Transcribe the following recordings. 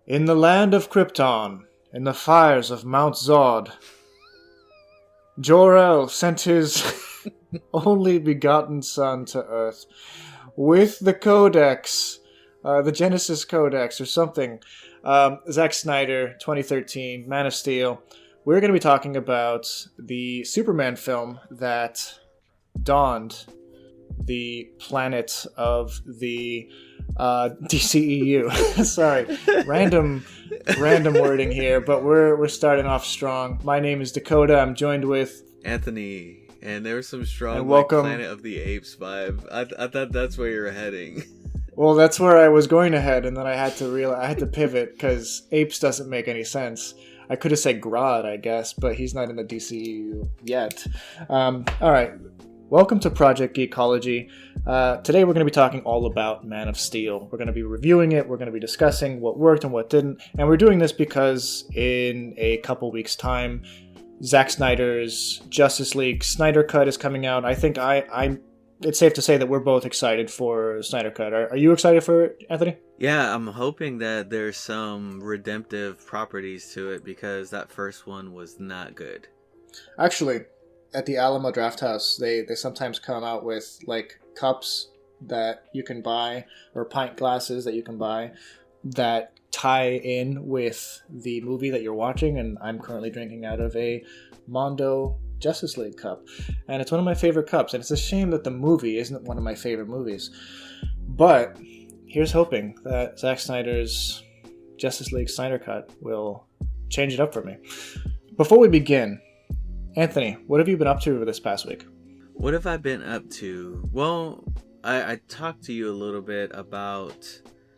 In the land of Krypton, in the fires of Mount Zod, Jor-El sent his only begotten son to Earth with the Codex, the Genesis Codex or something. Zack Snyder, 2013, Man of Steel. We're going to be talking about the Superman film that dawned the planet of the DCEU. Sorry, random wording here, but we're starting off strong. My name is Dakota. I'm joined with Anthony, and there was some strong Planet of the Apes vibe. I thought that's where you're heading. Well, that's where I was going to head, and then I had to pivot because apes doesn't make any sense. I could have said Grodd, I guess, but he's not in the DCEU yet. All right. Welcome to Project Geekology. Today we're going to be talking all about Man of Steel. We're going to be reviewing it, we're going to be discussing what worked and what didn't, and we're doing this because in a couple weeks' time, Zack Snyder's Justice League Snyder Cut is coming out. I think it's safe to say that we're both excited for Snyder Cut. Are you excited for it, Anthony? Yeah, I'm hoping that there's some redemptive properties to it because that first one was not good. Actually, at the Alamo Drafthouse, they sometimes come out with like cups that you can buy or pint glasses that you can buy that tie in with the movie that you're watching, and I'm currently drinking out of a Mondo Justice League cup, and it's one of my favorite cups, and it's a shame that the movie isn't one of my favorite movies. But here's hoping that Zack Snyder's Justice League Snyder Cut will change it up for me. Before we begin, Anthony, what have you been up to over this past week? What have I been up to? Well, I talked to you a little bit about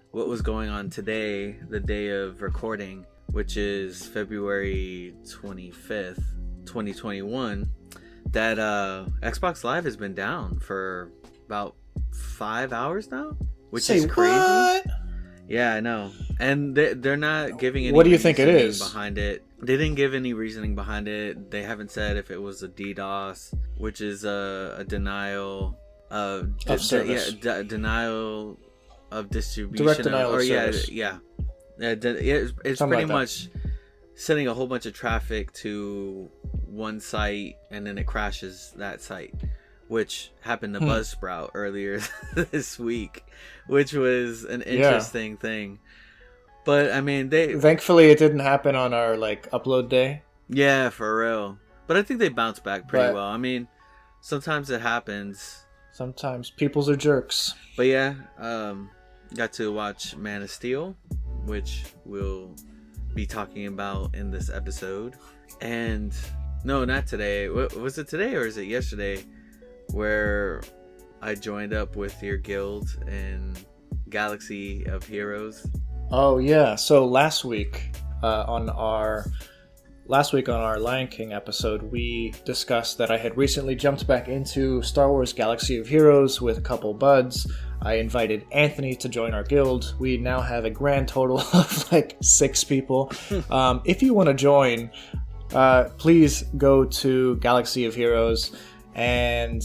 what was going on today, the day of recording, which is February 25th, 2021, that Xbox Live has been down for about 5 hours now, which is crazy. What? Yeah, I know. And they're not giving any What do you think it is? Behind it. They didn't give any reasoning behind it. They haven't said if it was a DDoS, which is a denial of service. Denial of distribution. Direct denial of service. It's pretty much sending a whole bunch of traffic to one site and then it crashes that site, which happened to Buzzsprout earlier this week, which was an interesting thing. But I mean, thankfully it didn't happen on our upload day. Yeah, for real. But I think they bounced back pretty well. I mean, sometimes it happens. Sometimes peoples are jerks. But yeah, got to watch Man of Steel, which we'll be talking about in this episode. And no, not today. Was it today or is it yesterday where I joined up with your guild in Galaxy of Heroes? Oh yeah. So last week on our Lion King episode, we discussed that I had recently jumped back into Star Wars Galaxy of Heroes with a couple buds. I invited Anthony to join our guild. We now have a grand total of 6 people. If you want to join, please go to Galaxy of Heroes and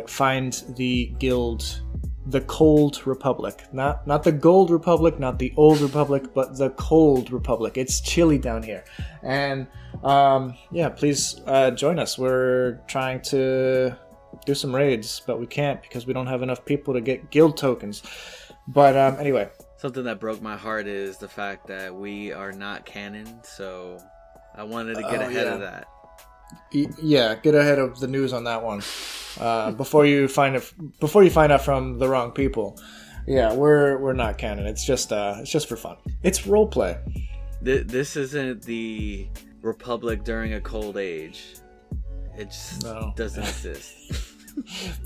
find the guild, the Cold Republic. Not the Gold Republic, not the Old Republic, but the Cold Republic. It's chilly down here. And please join us. We're trying to do some raids, but we can't because we don't have enough people to get guild tokens. But anyway. Something that broke my heart is the fact that we are not canon, so I wanted to get ahead of that. Yeah, get ahead of the news on that one before you find out from the wrong people. Yeah, we're not canon. It's just for fun. It's roleplay. This isn't the Republic during a cold age. It just doesn't exist.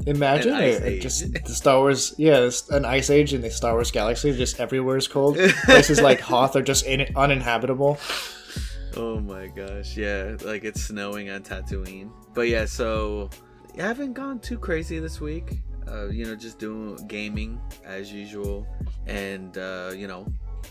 Imagine just the Star Wars. Yeah, an ice age in the Star Wars galaxy. Just everywhere is cold. Places like Hoth are just uninhabitable. Oh my gosh, yeah, it's snowing on Tatooine. But yeah, so I haven't gone too crazy this week. Just doing gaming as usual, and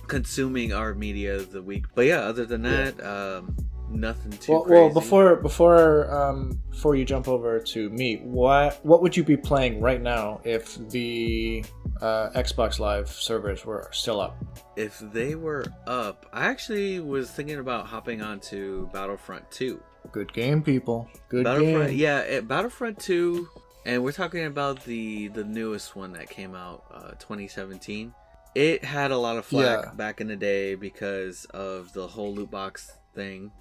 consuming our media of the week. But yeah, other than that, nothing too crazy. Well, before you jump over to me, what would you be playing right now if the Xbox Live servers were still up. If they were up, I actually was thinking about hopping onto Battlefront 2. Good game, people. Good Battlefront, game. yeah, Battlefront 2, and we're talking about the newest one that came out, 2017. It had a lot of flack back in the day because of the whole loot box thing,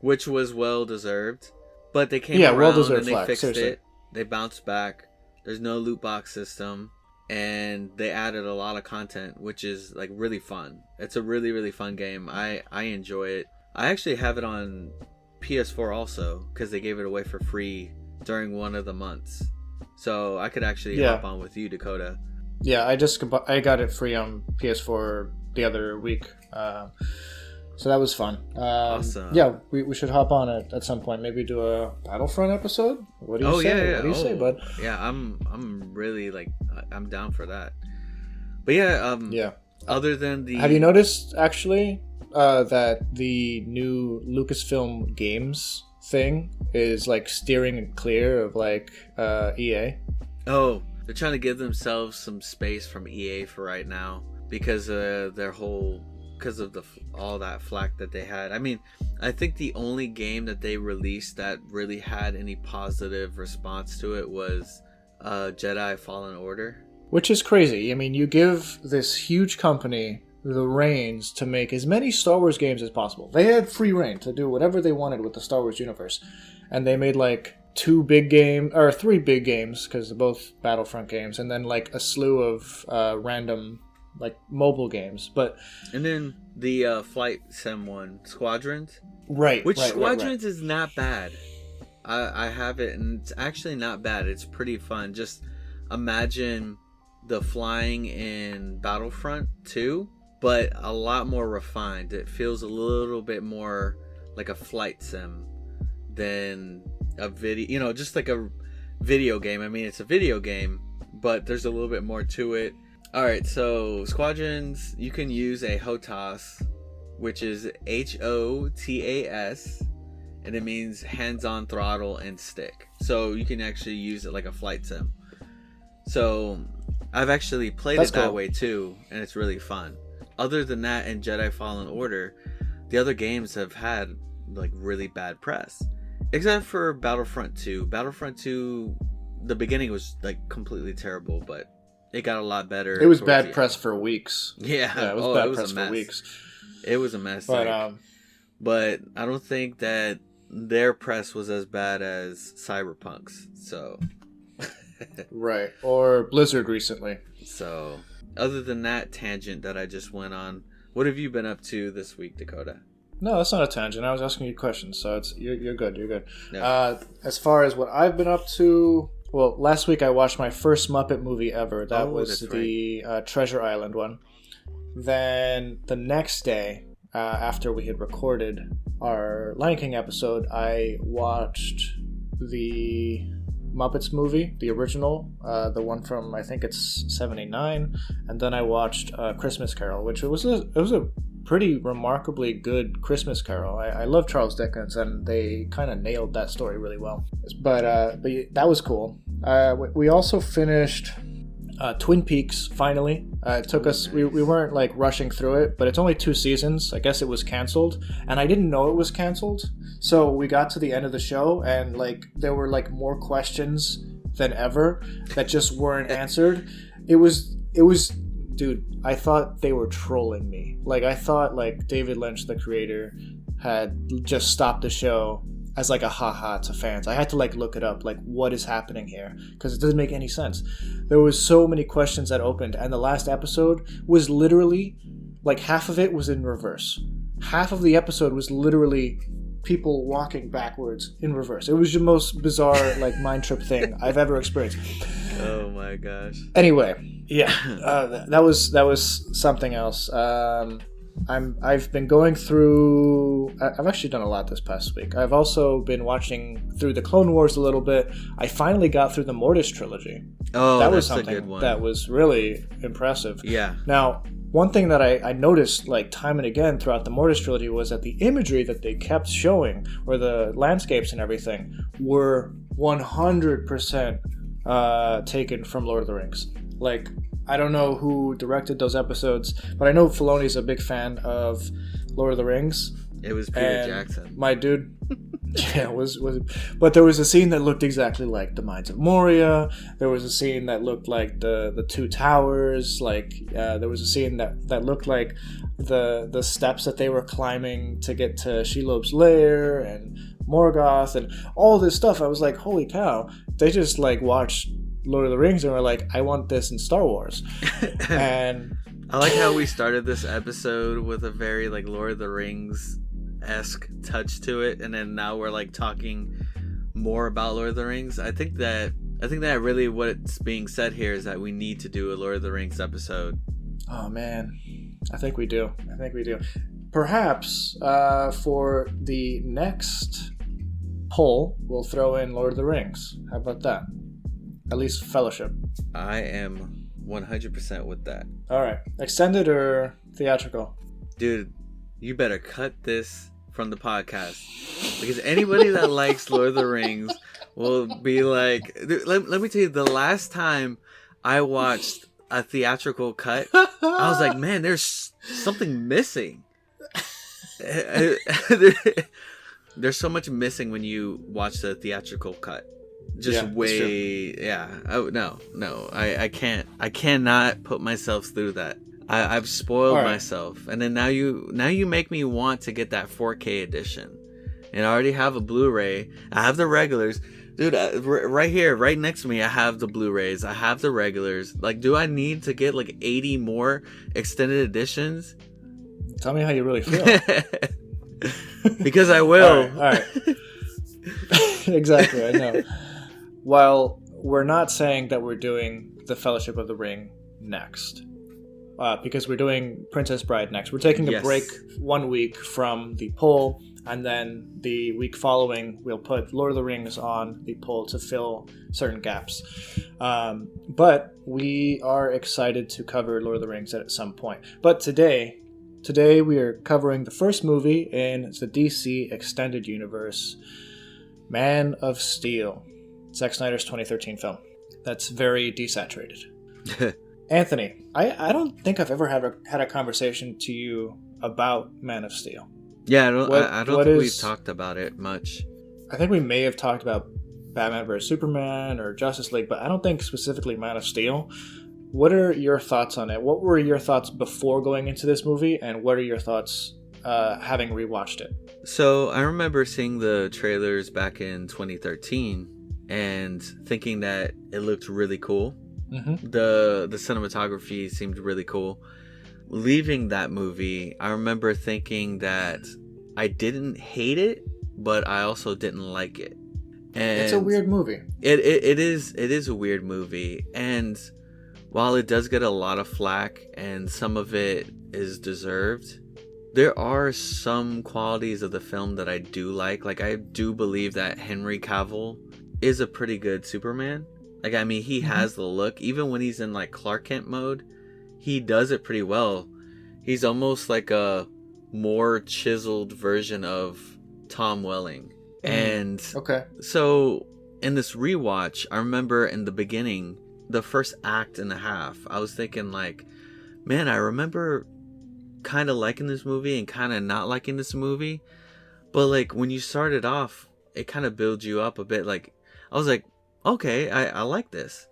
which was well deserved. But they came around and they fixed it. They bounced back. There's no loot box system, and they added a lot of content, which is like really fun. It's a really, really fun game. I enjoy it. I actually have it on PS4 also because they gave it away for free during one of the months. So I could actually hop on with you, Dakota. Yeah, I got it free on PS4 the other week. So that was fun. Awesome. Yeah, we should hop on it at some point. Maybe do a Battlefront episode. What do you say? Yeah. What do you say, bud? Yeah, I'm really I'm down for that. But yeah. Other than the, have you noticed actually that the new Lucasfilm Games thing is like steering clear of like EA? Oh, they're trying to give themselves some space from EA for right now because because of all that flack that they had. I mean, I think the only game that they released that really had any positive response to it was Jedi Fallen Order. Which is crazy. I mean, you give this huge company the reins to make as many Star Wars games as possible. They had free reign to do whatever they wanted with the Star Wars universe. And they made like 3 big games, because they're both Battlefront games, and then like a slew of random like mobile games. And then the flight sim one, Squadrons. Right. Squadrons is not bad. I have it, and it's actually not bad. It's pretty fun. Just imagine the flying in Battlefront 2, but a lot more refined. It feels a little bit more like a flight sim than a video, just like a video game. I mean, it's a video game, but there's a little bit more to it. Alright, so Squadrons, you can use a HOTAS, which is HOTAS, and it means hands-on throttle and stick. So you can actually use it like a flight sim. So I've actually played it that way too, and it's really fun. Other than that, in Jedi Fallen Order, the other games have had like really bad press. Except for Battlefront 2. Battlefront 2, the beginning was like completely terrible, but it got a lot better. It was bad press for weeks. Yeah, it was bad press for weeks. It was a mess. But I don't think that their press was as bad as Cyberpunk's. So right, or Blizzard recently. So other than that tangent that I just went on, what have you been up to this week, Dakota? No, that's not a tangent. I was asking you questions, so you're good. You're good. No. As far as what I've been up to, well, last week I watched my first Muppet movie ever. That was the Treasure Island one. Then the next day, after we had recorded our Lion King episode, I watched the Muppets movie, the original, the one from, I think it's 79, and then I watched Christmas Carol, which it was a pretty remarkably good Christmas Carol. I love Charles Dickens, and they kind of nailed that story really well. But that was cool. We also finished Twin Peaks finally. It took us. We weren't like rushing through it, but it's only 2 seasons. I guess it was canceled, and I didn't know it was canceled. So we got to the end of the show, and like there were like more questions than ever that just weren't answered. It was. Dude, I thought they were trolling me. Like, I thought, like, David Lynch, the creator, had just stopped the show as, like, a ha-ha to fans. I had to, like, look it up. Like, what is happening here? Because it doesn't make any sense. There was so many questions that opened, and the last episode was literally, like, half of it was in reverse. Half of the episode was literally people walking backwards in reverse. It was the most bizarre, like, mind trip thing I've ever experienced. Oh my gosh. Anyway, yeah, that was something else. I've been going through. I've actually done a lot this past week. I've also been watching through the Clone Wars a little bit. I finally got through the Mortis trilogy. Oh, that that's was something a good one. That was really impressive. Yeah. Now, one thing that I noticed like time and again throughout the Mortis trilogy was that the imagery that they kept showing, or the landscapes and everything, were 100% taken from Lord of the Rings. Like, I don't know who directed those episodes, but I know Filoni's a big fan of Lord of the Rings. It was Peter Jackson. My dude, yeah, was. But there was a scene that looked exactly like the Mines of Moria. There was a scene that looked like the Two Towers. Like there was a scene that looked like the steps that they were climbing to get to Shelob's lair and Morgoth and all this stuff. I was like, holy cow! They just like watched Lord of the Rings and were like, I want this in Star Wars. And I like how we started this episode with a very like Lord of the Rings-esque touch to it, and then now we're like talking more about Lord of the Rings. I think that really what's being said here is that we need to do a Lord of the Rings episode. Oh man, I think we do. Perhaps for the next poll, we'll throw in Lord of the Rings. How about that? At least Fellowship. I am 100% with that. All right. Extended or theatrical? Dude, you better cut this from the podcast. Because anybody that likes Lord of the Rings will be like... Dude, let me tell you, the last time I watched a theatrical cut, I was like, man, there's something missing. There's so much missing when you watch the theatrical cut. I cannot put myself through that. I've spoiled myself, and then now you make me want to get that 4K edition, and I already have a Blu-ray. I have the regulars, dude. Right here, right next to me, I have the Blu-rays. I have the regulars. Like, do I need to get like 80 more extended editions? Tell me how you really feel. Because I will. All right. Exactly, I know. While we're not saying that we're doing the Fellowship of the Ring next, because we're doing Princess Bride next. We're taking a break 1 week from the poll, and then the week following we'll put Lord of the Rings on the poll to fill certain gaps. But we are excited to cover Lord of the Rings at some point. But today we are covering the first movie in the DC Extended Universe, Man of Steel. Zack Snyder's 2013 film. That's very desaturated. Anthony, I don't think I've ever had a conversation to you about Man of Steel. Yeah, I don't think we've talked about it much. I think we may have talked about Batman vs. Superman or Justice League, but I don't think specifically Man of Steel. What are your thoughts on it? What were your thoughts before going into this movie, and what are your thoughts having rewatched it? So I remember seeing the trailers back in 2013 and thinking that it looked really cool. Mm-hmm. The cinematography seemed really cool. Leaving that movie, I remember thinking that I didn't hate it, but I also didn't like it. And it's a weird movie. It is a weird movie, and while it does get a lot of flack and some of it is deserved, there are some qualities of the film that I do like. Like, I do believe that Henry Cavill is a pretty good Superman. Like, I mean, he has the look. Even when he's in like Clark Kent mode, he does it pretty well. He's almost like a more chiseled version of Tom Welling. And so in this rewatch, I remember in the beginning, the first act and a half, I was thinking like, man, I remember kind of liking this movie and kind of not liking this movie. But like when you started off, it kind of builds you up a bit. Like, I was like, okay, I like this.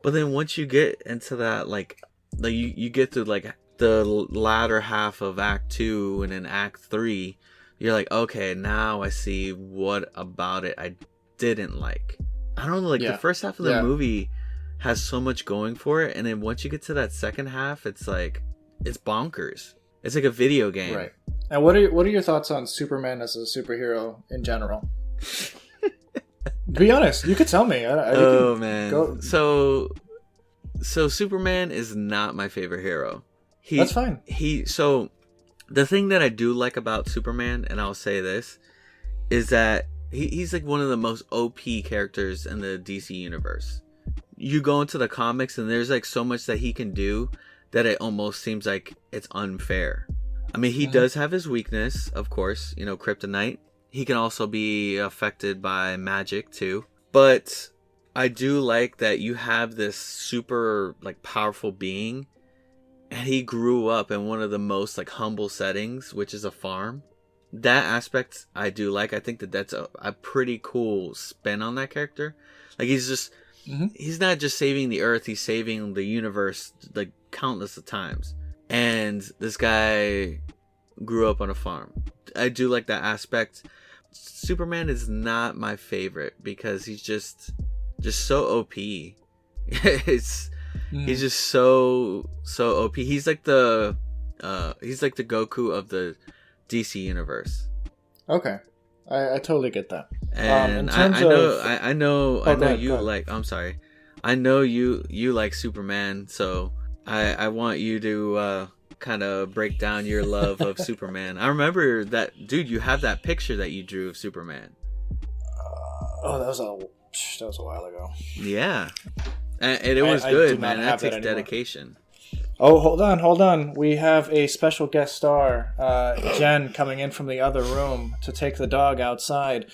But then once you get into that, like you get to like the latter half of Act 2 and then Act 3, you're like, okay, now I see what about it I didn't like. I don't know, like the first half of the movie has so much going for it, and then once you get to that second half, it's like, it's bonkers. It's like a video game. Right. And what are your thoughts on Superman as a superhero in general? Be honest, you could tell me. Man. Go. So Superman is not my favorite hero. That's fine. So the thing that I do like about Superman, and I'll say this, is that he's like one of the most OP characters in the DC universe. You go into the comics and there's like so much that he can do that it almost seems like it's unfair. I mean, he does have his weakness, of course, you know, kryptonite. He can also be affected by magic too. But I do like that you have this super like powerful being, and he grew up in one of the most like humble settings, which is a farm. That aspect I do like. I think that that's a pretty cool spin on that character. Like he's not just saving the earth, he's saving the universe like countless of times. And this guy grew up on a farm. I do like that aspect. Superman is not my favorite because he's just so OP. He's just so OP. He's like the Goku of the DC universe. Okay, I totally get that. And I know you like. I'm sorry. I know you like Superman, so I want you to kind of break down your love of Superman. I remember that, dude. You have that picture that you drew of Superman. That was a while ago. Yeah, and it was good, man. That takes dedication. Oh, hold on. We have a special guest star, Jen, coming in from the other room to take the dog outside.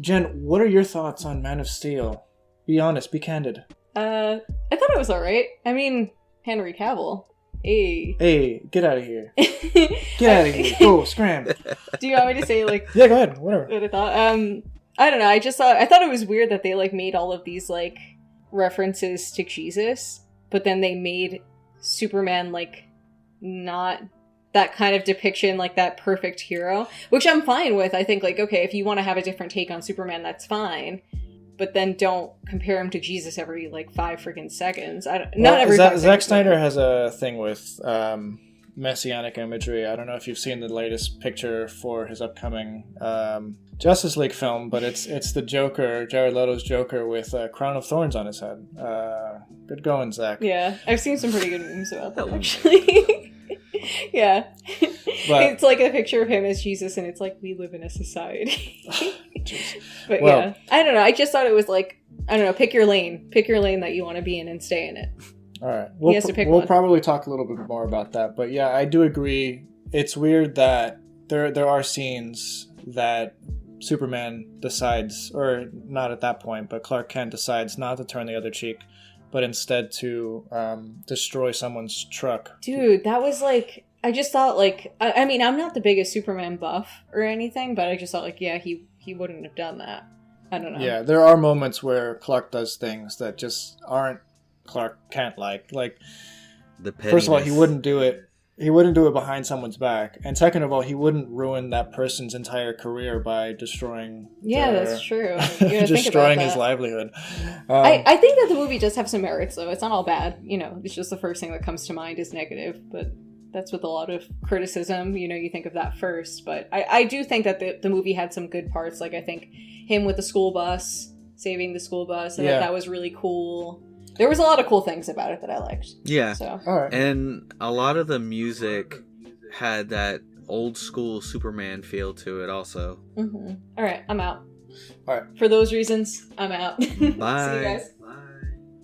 Jen, what are your thoughts on Man of Steel? Be honest, be candid. I thought it was alright. I mean, Henry Cavill. Hey, get out of here. Get out of here. Go, scram. Do you want me to say, like... Yeah, go ahead. Whatever. What I thought? I don't know. I thought it was weird that they, like, made all of these, like, references to Jesus, but then they made Superman, like, not that kind of depiction, like that perfect hero, which I'm fine with. I think, like, okay, if you want to have a different take on Superman, that's fine, but then don't compare him to Jesus every like 5 freaking seconds. Zack Snyder has a thing with messianic imagery. I don't know if you've seen the latest picture for his upcoming Justice League film, but it's the Joker, Jared Leto's Joker, with a crown of thorns on his head. Good going, Zach. Yeah, I've seen some pretty good memes about that, actually. Yeah. But it's like a picture of him as Jesus, and it's like, we live in a society. But well, yeah, I don't know. I just thought it was like, I don't know, pick your lane that you want to be in and stay in it. All right. We'll probably talk a little bit more about that. But yeah, I do agree. It's weird that there are scenes that Superman decides, or not at that point, but Clark Kent decides not to turn the other cheek, but instead to destroy someone's truck. Dude, that was like, I just thought like, I mean, I'm not the biggest Superman buff or anything, but I just thought like, yeah, he wouldn't have done that. I don't know. Yeah, there are moments where Clark does things that just aren't Clark Kent like. Like, first of all, he wouldn't do it. He wouldn't do it behind someone's back, and second of all, he wouldn't ruin that person's entire career by destroying. That's true. Destroying his livelihood. I think that the movie does have some merits, though. It's not all bad. You know, it's just the first thing that comes to mind is negative, but that's with a lot of criticism. You know, you think of that first, but I do think that the movie had some good parts. Like, I think him with the school bus, saving the school bus, and that was really cool. There was a lot of cool things about it that I liked. Yeah. So. All right. And a lot of the music had that old school Superman feel to it also. Mm-hmm. All right, I'm out. All right. For those reasons, I'm out. Bye. See you guys. Bye.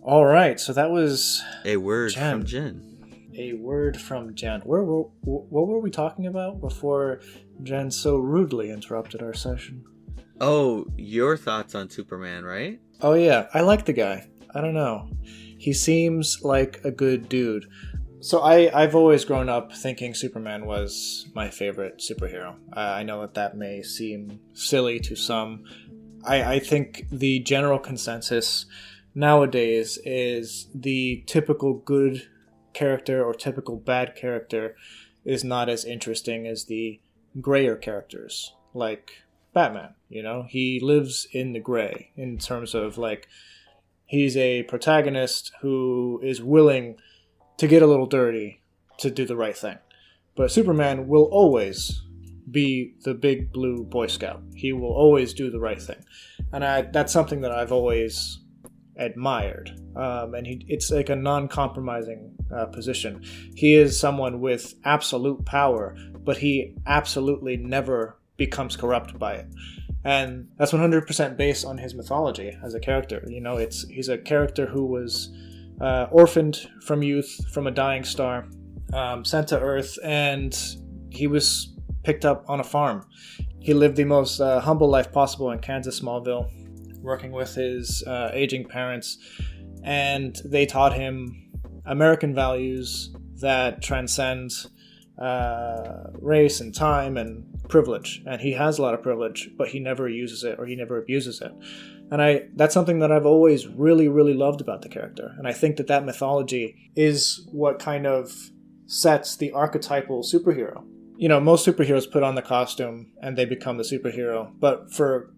All right. So that was a word from Jen. A word from Jen. What were we talking about before Jen so rudely interrupted our session? Oh, your thoughts on Superman, right? Oh, yeah. I like the guy. I don't know. He seems like a good dude. So I've always grown up thinking Superman was my favorite superhero. I know that may seem silly to some. I think the general consensus nowadays is the typical good character or typical bad character is not as interesting as the grayer characters, like Batman. You know, he lives in the gray in terms of like, he's a protagonist who is willing to get a little dirty to do the right thing. But Superman will always be the big blue Boy Scout. He will always do the right thing. And that's something that I've always admired. And it's like a non-compromising position. He is someone with absolute power, but he absolutely never becomes corrupt by it. And that's 100% based on his mythology as a character. You know, he's a character who was orphaned from youth, from a dying star, sent to Earth, and he was picked up on a farm. He lived the most humble life possible in Kansas Smallville, working with his aging parents, and they taught him American values that transcend race and time and privilege. And he has a lot of privilege, but he never uses it or he never abuses it. And that's something that I've always really, really loved about the character. And I think that mythology is what kind of sets the archetypal superhero. You know, most superheroes put on the costume and they become the superhero. But for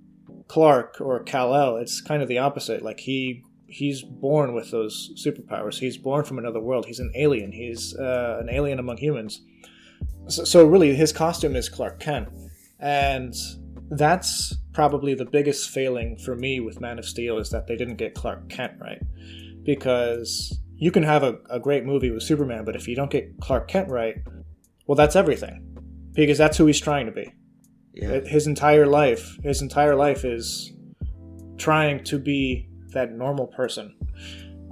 Clark or Kal-El, it's kind of the opposite. Like, he's born with those superpowers. He's born from another world. He's an alien. He's an alien among humans. So really, his costume is Clark Kent. And that's probably the biggest failing for me with Man of Steel, is that they didn't get Clark Kent right. Because you can have a great movie with Superman, but if you don't get Clark Kent right, well, that's everything. Because that's who he's trying to be. Yeah. His entire life is trying to be that normal person.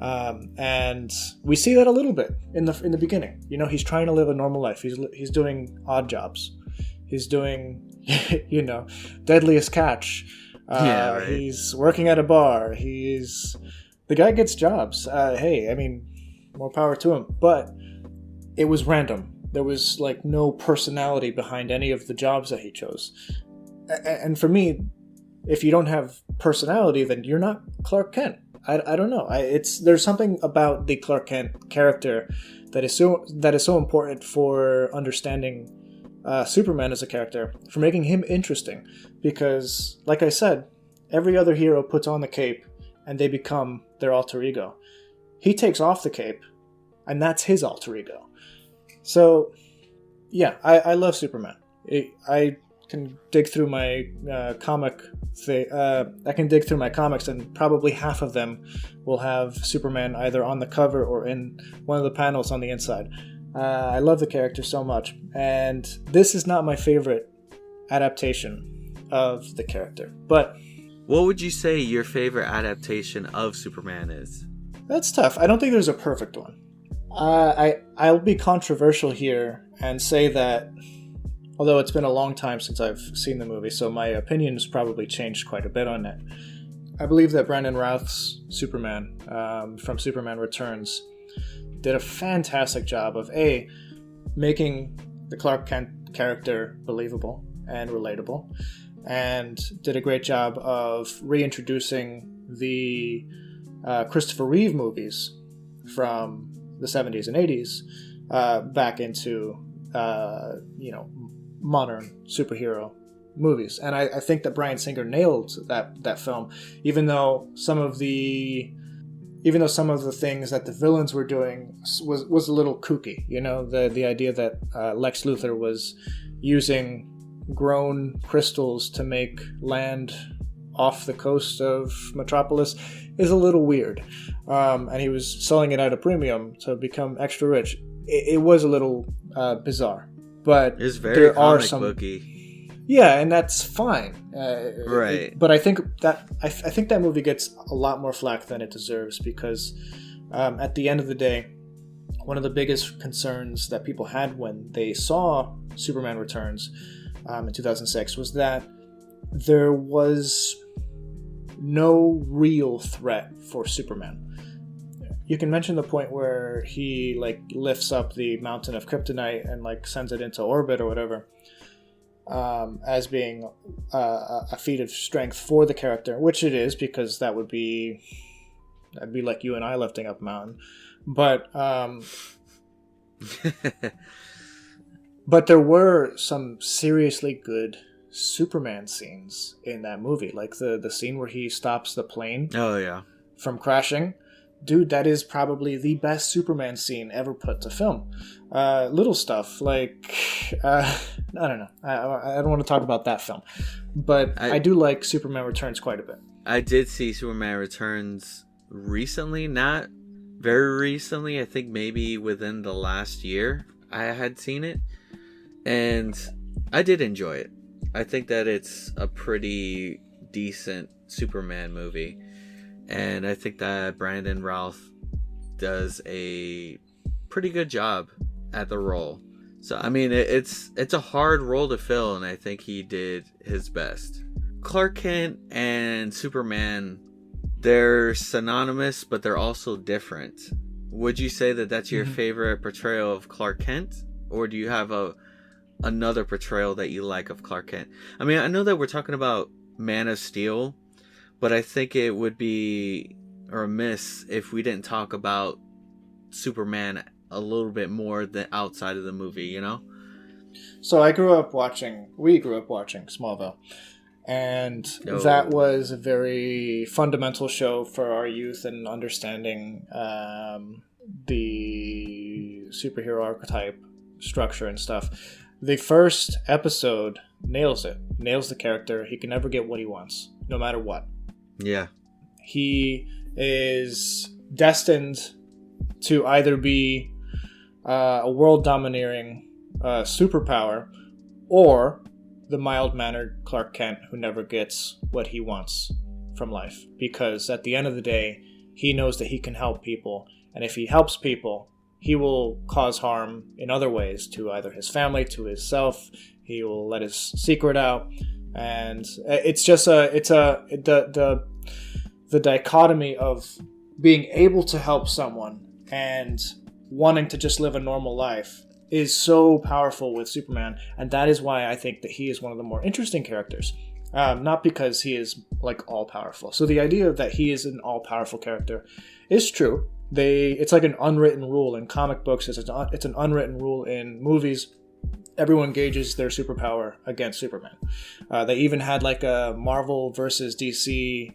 And we see that a little bit in the beginning. You know, he's trying to live a normal life. He's doing odd jobs. He's doing, you know, Deadliest Catch. Right. He's working at a bar. The guy gets jobs. Hey, I mean, more power to him. But it was random. There was like no personality behind any of the jobs that he chose. And for me, if you don't have personality, then you're not Clark Kent. I don't know. There's something about the Clark Kent character that is so important for understanding Superman as a character, for making him interesting. Because, like I said, every other hero puts on the cape and they become their alter ego. He takes off the cape, and that's his alter ego. So, yeah, I love Superman. I can dig through my I can dig through my comics, and probably half of them will have Superman either on the cover or in one of the panels on the inside. I love the character so much, and this is not my favorite adaptation of the character. But what would you say your favorite adaptation of Superman is? That's tough. I don't think there's a perfect one. I'll be controversial here and say that, although it's been a long time since I've seen the movie, so my opinion has probably changed quite a bit on it. I believe that Brandon Routh's Superman, from Superman Returns, did a fantastic job of making the Clark Kent character believable and relatable, and did a great job of reintroducing the Christopher Reeve movies from the 70s and 80s back into modern superhero movies. And I think that Bryan Singer nailed that film, even though some of the things that the villains were doing was a little kooky. You know, the idea that Lex Luthor was using grown crystals to make land off the coast of Metropolis is a little weird. And he was selling it at a premium to become extra rich. It was a little bizarre. But it's very comic booky. Yeah, and that's fine. Right. But I think that movie gets a lot more flack than it deserves, because at the end of the day, one of the biggest concerns that people had when they saw Superman Returns in 2006 was that there was no real threat for Superman. You can mention the point where he lifts up the mountain of kryptonite and sends it into orbit or whatever, as being a feat of strength for the character, which it is, because that'd be like you and I lifting up a mountain. But but there were some seriously good Superman scenes in that movie, like the scene where he stops the plane from crashing. Dude, that is probably the best Superman scene ever put to film. Little stuff like I don't know. I don't want to talk about that film, but I do like Superman Returns quite a bit. I did see Superman Returns recently, not very recently. I think maybe within the last year I had seen it, and I did enjoy it. I think that it's a pretty decent Superman movie. And I think that Brandon Routh does a pretty good job at the role. So, I mean, it's a hard role to fill, and I think he did his best. Clark Kent and Superman, they're synonymous, but they're also different. Would you say that that's your favorite portrayal of Clark Kent? Or do you have another portrayal that you like of Clark Kent? I mean, I know that we're talking about Man of Steel, but I think it would be remiss if we didn't talk about Superman a little bit more than outside of the movie, you know? So we grew up watching Smallville. And that was a very fundamental show for our youth and understanding the superhero archetype structure and stuff. The first episode nails the character. He can never get what he wants, no matter what. Yeah. He is destined to either be a world-domineering superpower or the mild-mannered Clark Kent who never gets what he wants from life. Because at the end of the day, he knows that he can help people. And if he helps people, he will cause harm in other ways to either his family, to himself. He will let his secret out. And it's just the dichotomy of being able to help someone and wanting to just live a normal life is so powerful with Superman, and that is why I think that he is one of the more interesting characters. Not because he is like all powerful. So the idea that he is an all powerful character is true. It's like an unwritten rule in comic books. It's an unwritten rule in movies. Everyone gauges their superpower against Superman. They even had like a Marvel versus DC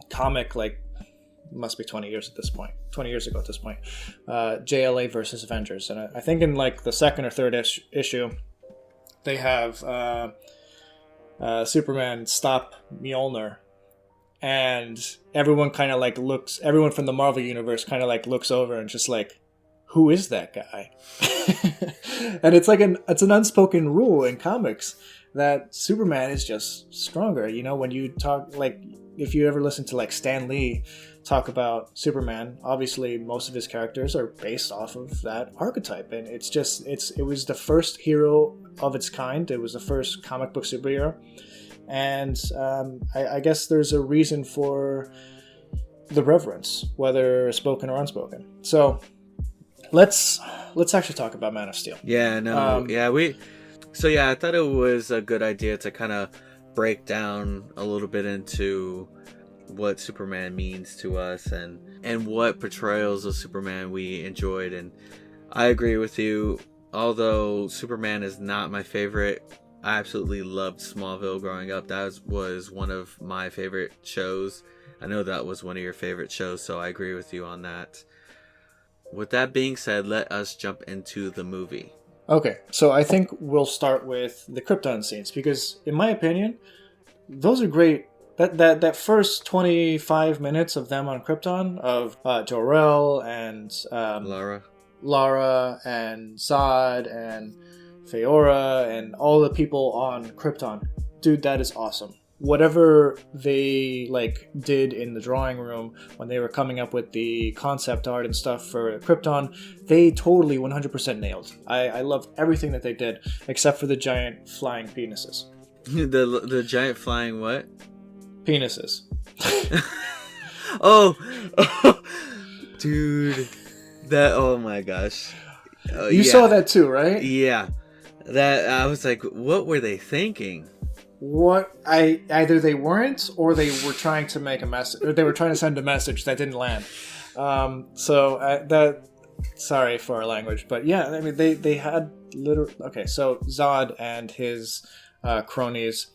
comic, like must be 20 years ago at this point. JLA versus Avengers. And I think in like the second or third issue, they have Superman stop Mjolnir. And everyone kind of like everyone from the Marvel universe kind of like looks over and just like, who is that guy? And it's an unspoken rule in comics that Superman is just stronger. You know, when you talk, like, if you ever listen to like Stan Lee talk about Superman, obviously most of his characters are based off of that archetype, and it was the first hero of its kind. It was the first comic book superhero, and I guess there's a reason for the reverence, whether spoken or unspoken. So let's actually talk about Man of Steel. Yeah, no, I thought it was a good idea to kind of break down a little bit into what Superman means to us and what portrayals of Superman we enjoyed. And I agree with you. Although Superman is not my favorite, I absolutely loved Smallville growing up. That was one of my favorite shows. I know that was one of your favorite shows, so I agree with you on that. With that being said, let us jump into the movie. Okay, so I think we'll start with the Krypton scenes, because in my opinion, those are great. That first 25 minutes of them on Krypton, of Jor-El and Lara and Zod and Feora and all the people on Krypton, dude, that is awesome. Whatever they like did in the drawing room when they were coming up with the concept art and stuff for Krypton, they totally 100% nailed. I loved everything that they did except for the giant flying penises. the giant flying what? Penises. oh, dude, oh my gosh. You saw that too, right? Yeah, that I was like, what were they thinking? Either they weren't, or they were trying to make a message, or they were trying to send a message that didn't land. Sorry for our language, but yeah, I mean they had literally. Okay, so Zod and his cronies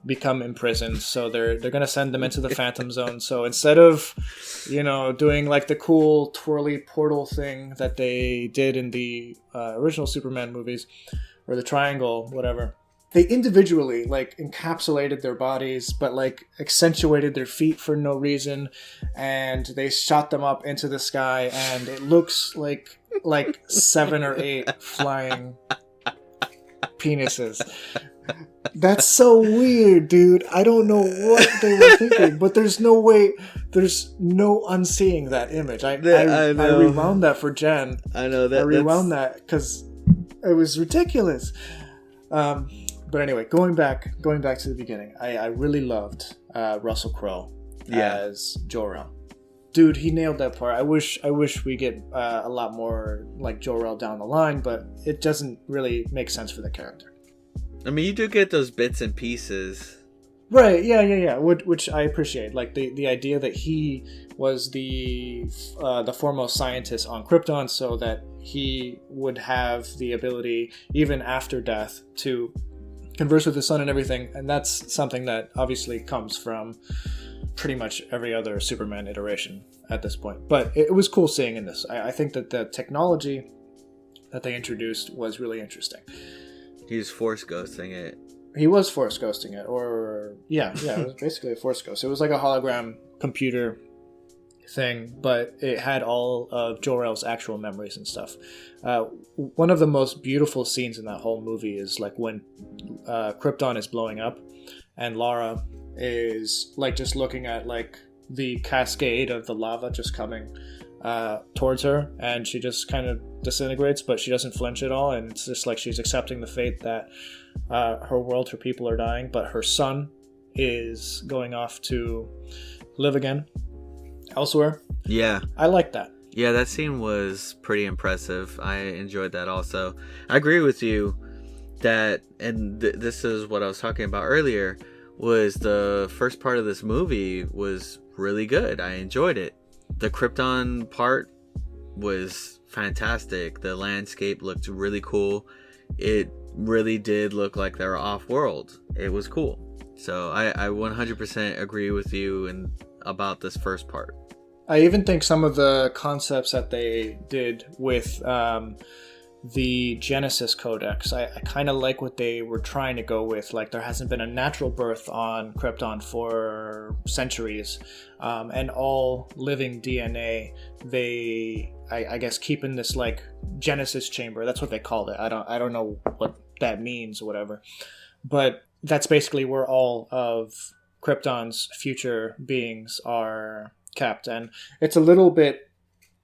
become imprisoned, so they're gonna send them into the Phantom Zone. So instead of, doing like the cool twirly portal thing that they did in the original Superman movies, or the triangle, whatever, they individually like encapsulated their bodies, but like accentuated their feet for no reason, and they shot them up into the sky, and it looks like 7 or 8 flying penises. That's so weird, dude. I don't know what they were thinking, but there's no unseeing that image. I rewound that for Jen. I know that. I rewound that because it was ridiculous. But anyway, going back to the beginning, I really loved Russell Crowe as Jor-El. Dude, he nailed that part. I wish we get a lot more like Jor-El down the line, but it doesn't really make sense for the character. I mean, you do get those bits and pieces. Right, yeah. Which I appreciate. Like the idea that he was the foremost scientist on Krypton, so that he would have the ability, even after death, to converse with his son and everything. And that's something that obviously comes from pretty much every other Superman iteration at this point. But it was cool seeing in this. I think that the technology that they introduced was really interesting. He's force ghosting it. He was force ghosting it, or yeah, it was basically a force ghost. It was like a hologram computer thing, but it had all of Jor-El's actual memories and stuff. One of the most beautiful scenes in that whole movie is like when Krypton is blowing up, and Lara is like just looking at like the cascade of the lava just coming towards her, and she just kind of disintegrates, but she doesn't flinch at all, and it's just like she's accepting the fate that her world, her people are dying, but her son is going off to live again elsewhere. Yeah, I like that. Yeah, that scene was pretty impressive. I enjoyed that also. I agree with you that, and this is what I was talking about earlier, was the first part of this movie was really good. I enjoyed it. The Krypton part was fantastic. The landscape looked really cool. It really did look like they were off-world. It was cool. So I 100% agree with you about this first part. I even think some of the concepts that they did with the Genesis Codex, I kind of like what they were trying to go with. Like, there hasn't been a natural birth on Krypton for centuries, and all living DNA, they, I guess, keep in this like Genesis chamber. That's what they called it. I don't know what that means or whatever, but that's basically where all of Krypton's future beings are kept. And it's a little bit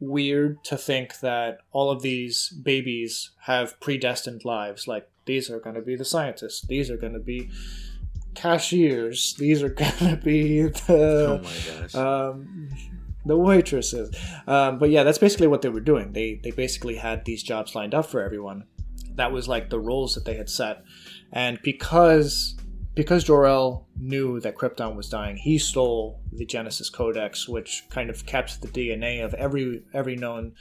weird to think that all of these babies have predestined lives. Like, these are going to be the scientists, these are going to be cashiers, these are going to be the the waitresses. But yeah, that's basically what they were doing. They basically had these jobs lined up for everyone. That was like the roles that they had set. And because Jor-El knew that Krypton was dying, he stole the Genesis Codex, which kind of kept the DNA of every known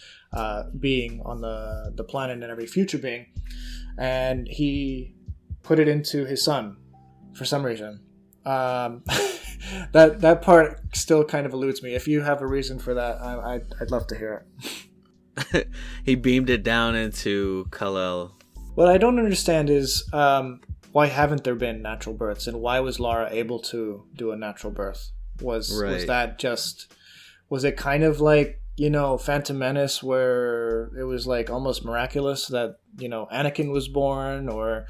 being on the planet and every future being, and he put it into his son for some reason. That part still kind of eludes me. If you have a reason for that, I'd love to hear it. He beamed it down into Kal-El. What I don't understand is why haven't there been natural births, and why was Lara able to do a natural birth? Was it kind of like, Phantom Menace, where it was like almost miraculous that Anakin was born? Or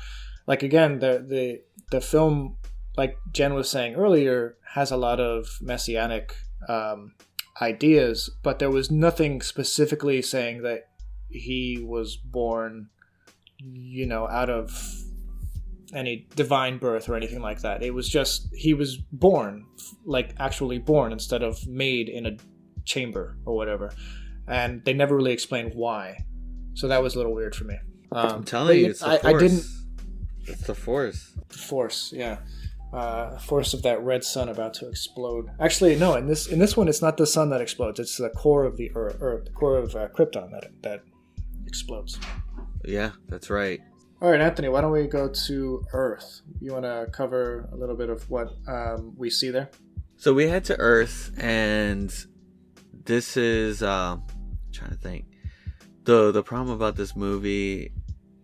like, again, the film, like Jen was saying earlier, has a lot of messianic ideas, but there was nothing specifically saying that he was born out of any divine birth or anything like that. It was just, he was born, like actually born, instead of made in a chamber or whatever. And they never really explained why. So that was a little weird for me. I'm telling you, it's the Force. It's the Force. The Force, yeah. Force of that red sun about to explode. Actually, no. In this one, it's not the sun that explodes. It's the core of the Earth, or the core of Krypton that explodes. Yeah, that's right. All right, Anthony, why don't we go to Earth? You want to cover a little bit of what we see there? So we head to Earth, and this is trying to think. The problem about this movie,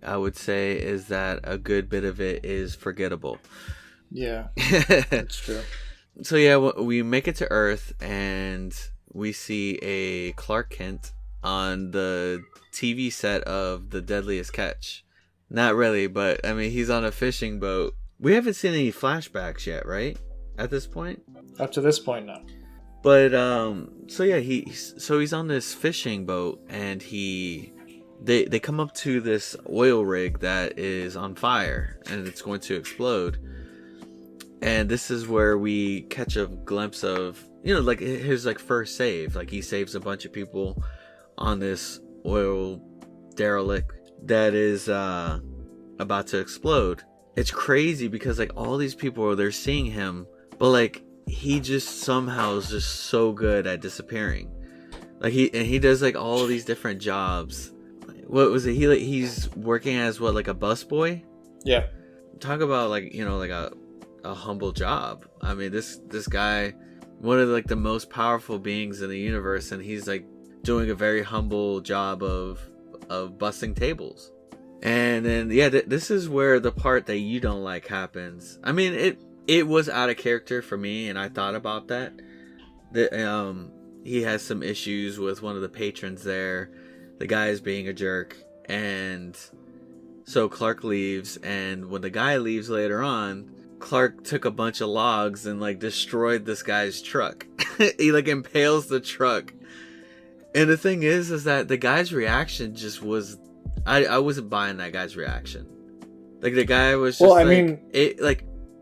I would say, is that a good bit of it is forgettable. Yeah, that's true. So yeah, we make it to Earth, and we see a Clark Kent on the TV set of The Deadliest Catch. Not really, but I mean, he's on a fishing boat. We haven't seen any flashbacks yet, right? At this point? Up to this point, no. But so yeah, he's on this fishing boat, and he they come up to this oil rig that is on fire and it's going to explode. And this is where we catch a glimpse of, like his like first save. Like he saves a bunch of people on this oil derelict that is about to explode. It's crazy because like all these people they're seeing him, but like he just somehow is just so good at disappearing. Like he does like all of these different jobs. What was it? He's working as like a busboy. Yeah. Talk about like like a humble job. I mean, this guy, one of like the most powerful beings in the universe, and he's like doing a very humble job of busting tables. And then this is where the part that you don't like happens. I mean, it was out of character for me, and I thought about that. He has some issues with one of the patrons there. The guy is being a jerk, and so Clark leaves. And when the guy leaves later on, Clark took a bunch of logs and like destroyed this guy's truck. He like impales the truck. And the thing is that the guy's reaction just was, I wasn't buying that guy's reaction. Like the guy was just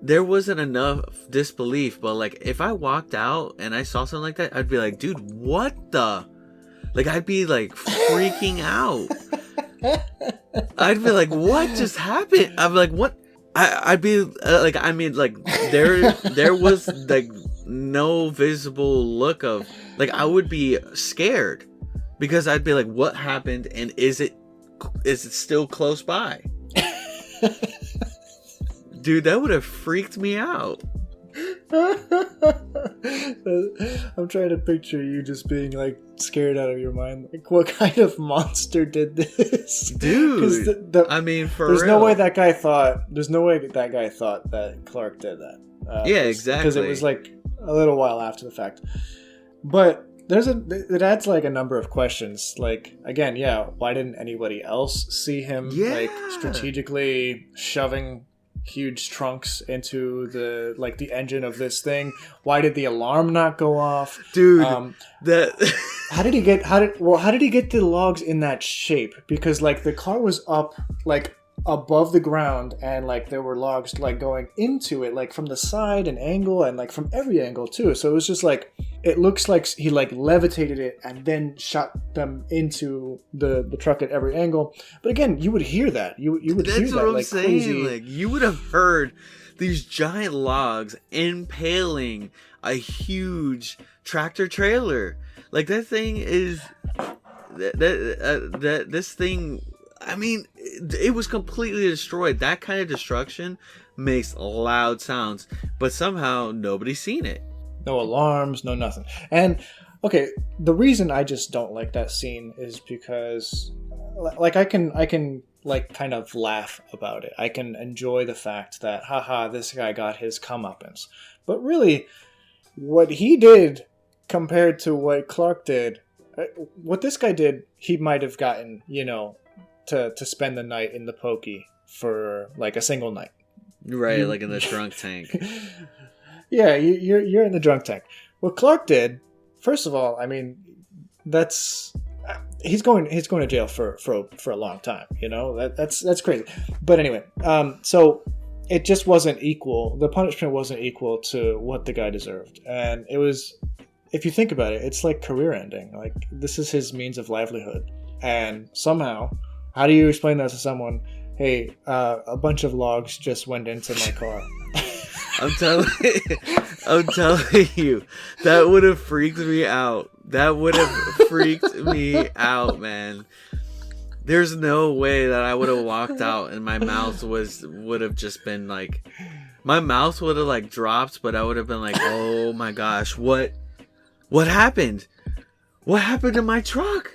there wasn't enough disbelief, but like if I walked out and I saw something like that, I'd be like, dude, what the? Like I'd be like freaking out. I'd be like, what just happened? I'm like, what? I'd be like, I mean, like there was like no visible look of like I would be scared because I'd be like, what happened, and is it still close by? Dude, that would have freaked me out. I'm trying to picture you just being like scared out of your mind. Like, what kind of monster did this, dude? I mean, there's no way that guy thought. There's no way that guy thought that Clark did that. Yeah, exactly. Because it was like a little while after the fact. But it adds like a number of questions. Like again, why didn't anybody else see him like strategically shoving huge trunks into the engine of this thing? Why did the alarm not go off, dude? How did he get the logs in that shape? Because like the car was up like above the ground, and like there were logs like going into it like from the side and angle, and like from every angle too. So it was just like, it looks like he like levitated it and then shot them into the truck at every angle. But again, you would hear that. You would hear that. That's what I'm saying. Crazy. Like you would have heard these giant logs impaling a huge tractor trailer. Like that thing is this thing. I mean, it was completely destroyed. That kind of destruction makes loud sounds, but somehow nobody's seen it. No alarms, no nothing. And okay, the reason I just don't like that scene is because like I can like kind of laugh about it. I can enjoy the fact that haha, this guy got his comeuppance. But really, what he did compared to what Clark did, what this guy did, he might have gotten, to spend the night in the pokey for like a single night. Right, like in the drunk tank. Yeah, you're in the drunk tank. What Clark did, first of all, I mean, he's going to jail for a long time. That's crazy. But anyway, so it just wasn't equal. The punishment wasn't equal to what the guy deserved, and it was. If you think about it, it's like career ending. Like this is his means of livelihood, and somehow, how do you explain that to someone? Hey, a bunch of logs just went into my car. I'm telling you, that would have freaked me out. That would have freaked me out, man. There's no way that I would have walked out and my mouth would have just been like, my mouth would have like dropped, but I would have been like, oh my gosh, what happened? What happened to my truck?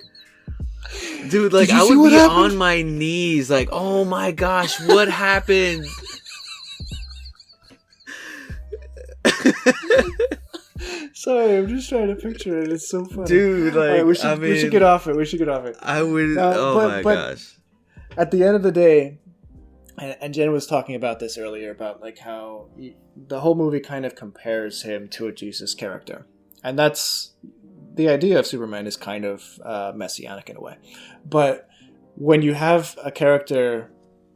Dude, like I would be on my knees, like, oh my gosh, what happened? Sorry, I'm just trying to picture it. It's so funny. Dude, like, right, we should get off it. I would, my gosh. At the end of the day, and Jen was talking about this earlier, about like how the whole movie kind of compares him to a Jesus character. And that's, the idea of Superman is kind of messianic in a way. But when you have a character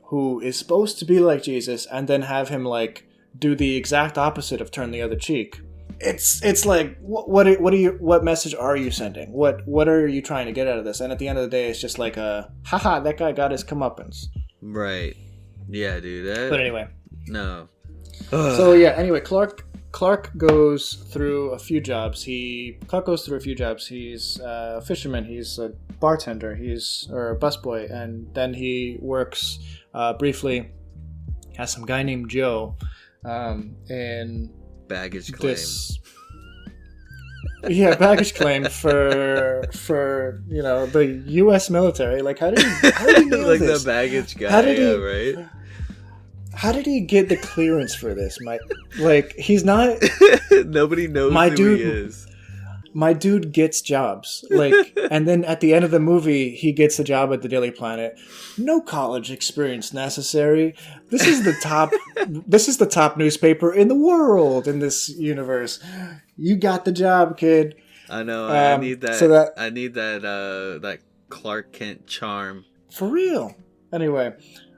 who is supposed to be like Jesus and then have him like do the exact opposite of turn the other cheek, it's like what message are you sending? What are you trying to get out of this? And at the end of the day, it's just like haha, that guy got his comeuppance. Right. Yeah, dude. But anyway, no. So yeah. Anyway, Clark goes through a few jobs. He's a fisherman. He's a bartender. Or a busboy, and then he works briefly as some guy named Joe in baggage claim. Baggage claim for the U.S. military. Like, how did he know like this? the baggage guy, right? How did he get the clearance for this? He's not. Nobody knows who he is. My dude gets jobs, and then at the end of the movie, he gets a job at the Daily Planet. No college experience necessary. This is the top. This is the top newspaper in the world in this universe. You got the job, kid. I know. I need that. I need that Clark Kent charm for real. Anyway.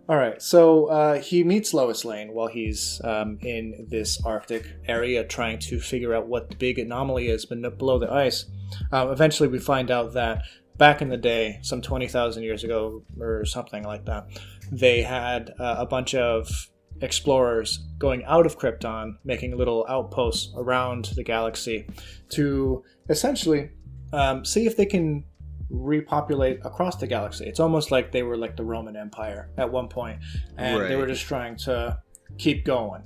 All right, so he meets Lois Lane while he's in this Arctic area trying to figure out what the big anomaly is below the ice. Eventually, we find out that back in the day, some 20,000 years ago or something like that, they had a bunch of explorers going out of Krypton, making little outposts around the galaxy to essentially see if they can repopulate across the galaxy. It's almost like they were like the Roman Empire at one point, and They were just trying to keep going.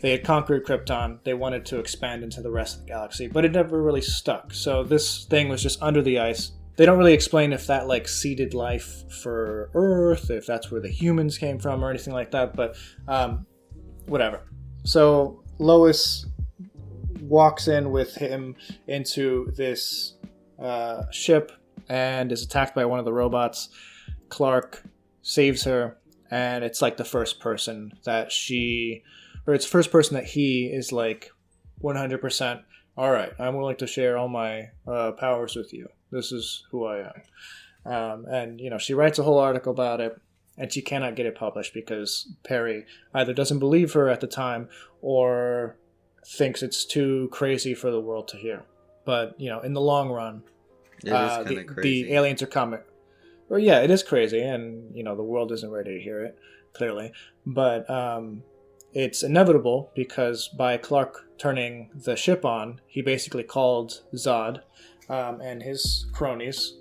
They had conquered Krypton. They wanted to expand into the rest of the galaxy, but it never really stuck. So this thing was just under the ice. They don't really explain if that seeded life for Earth, if that's where the humans came from or anything like that, but whatever. So Lois walks in with him into this ship and is attacked by one of the robots. Clark saves her, and it's like the first person that he is like 100%, all right, I'm willing to share all my powers with you. This is who I am. And she writes a whole article about it, and she cannot get it published because Perry either doesn't believe her at the time or thinks it's too crazy for the world to hear. But, in the long run, it is kind of crazy. The aliens are coming. Well, yeah, it is crazy, and, the world isn't ready to hear it, clearly. But it's inevitable because by Clark turning the ship on, he basically called Zod and his cronies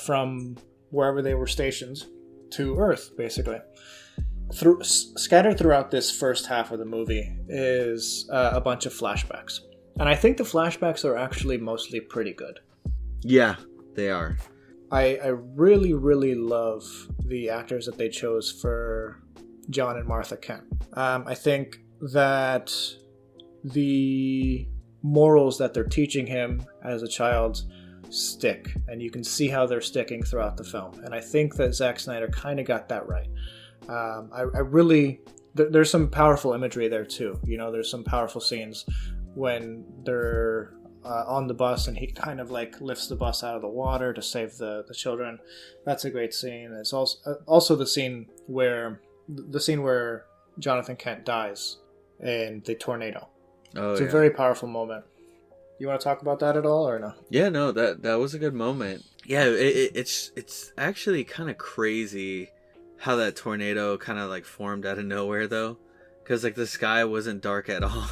from wherever they were stationed to Earth, basically. Scattered throughout this first half of the movie is a bunch of flashbacks. And I think the flashbacks are actually mostly pretty good. Yeah, they are. I really, really love the actors that they chose for John and Martha Kent. I think that the morals that they're teaching him as a child stick, and you can see how they're sticking throughout the film. And I think that Zack Snyder kind of got that right. There's some powerful imagery there too. There's some powerful scenes when they're on the bus and he kind of lifts the bus out of the water to save the children. That's a great scene. It's also the scene where Jonathan Kent dies in the tornado. It's a very powerful moment. You want to talk about that at all or no? Yeah, no, that was a good moment. Yeah, it's actually kind of crazy how that tornado kind of formed out of nowhere though, because the sky wasn't dark at all.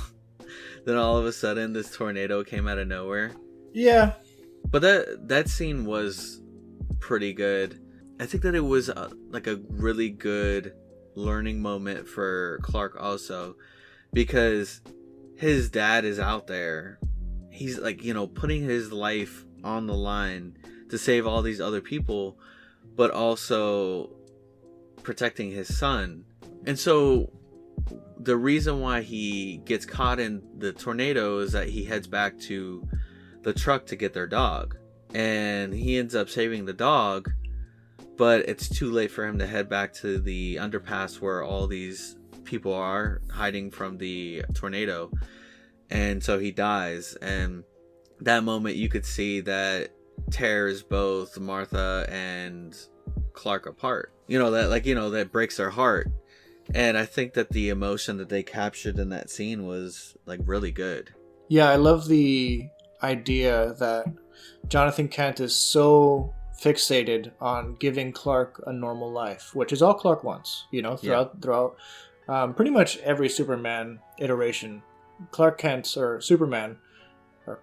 Then all of a sudden this tornado came out of nowhere. Yeah, but that scene was pretty good. I think that it was a really good learning moment for Clark also, because his dad is out there. He's putting his life on the line to save all these other people, but also protecting his son. And so the reason why he gets caught in the tornado is that he heads back to the truck to get their dog, and he ends up saving the dog, but it's too late for him to head back to the underpass where all these people are hiding from the tornado, and so he dies. And that moment you could see that tears both Martha and Clark apart. That breaks their heart. And I think that the emotion that they captured in that scene was like really good. Yeah, I love the idea that Jonathan Kent is so fixated on giving Clark a normal life, which is all Clark wants. Throughout pretty much every Superman iteration, Clark Kent or Superman or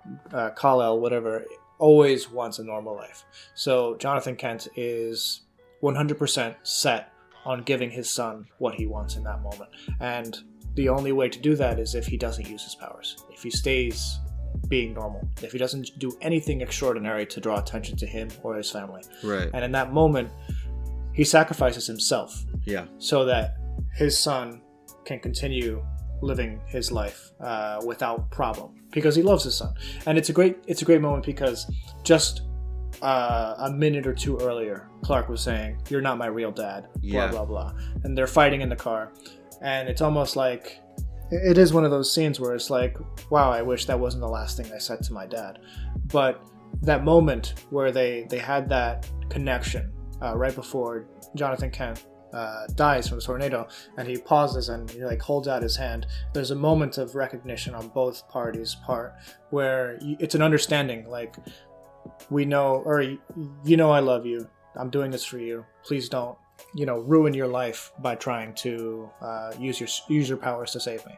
Kal-El, whatever, always wants a normal life. So Jonathan Kent is 100% set on giving his son what he wants in that moment. And the only way to do that is if he doesn't use his powers. If he stays being normal. If he doesn't do anything extraordinary to draw attention to him or his family. Right. And in that moment, he sacrifices himself. Yeah. So that his son can continue living his life without problem. Because he loves his son. And it's a great moment because just a minute or two earlier, Clark was saying, "You're not my real dad," blah, blah, blah. And they're fighting in the car. And it's almost like, it is one of those scenes where it's like, wow, I wish that wasn't the last thing I said to my dad. But that moment where they had that connection right before Jonathan Kent dies from the tornado, and he pauses and he like holds out his hand, there's a moment of recognition on both parties' part where it's an understanding, like, we know, or I love you, I'm doing this for you, please don't ruin your life by trying to use your powers to save me.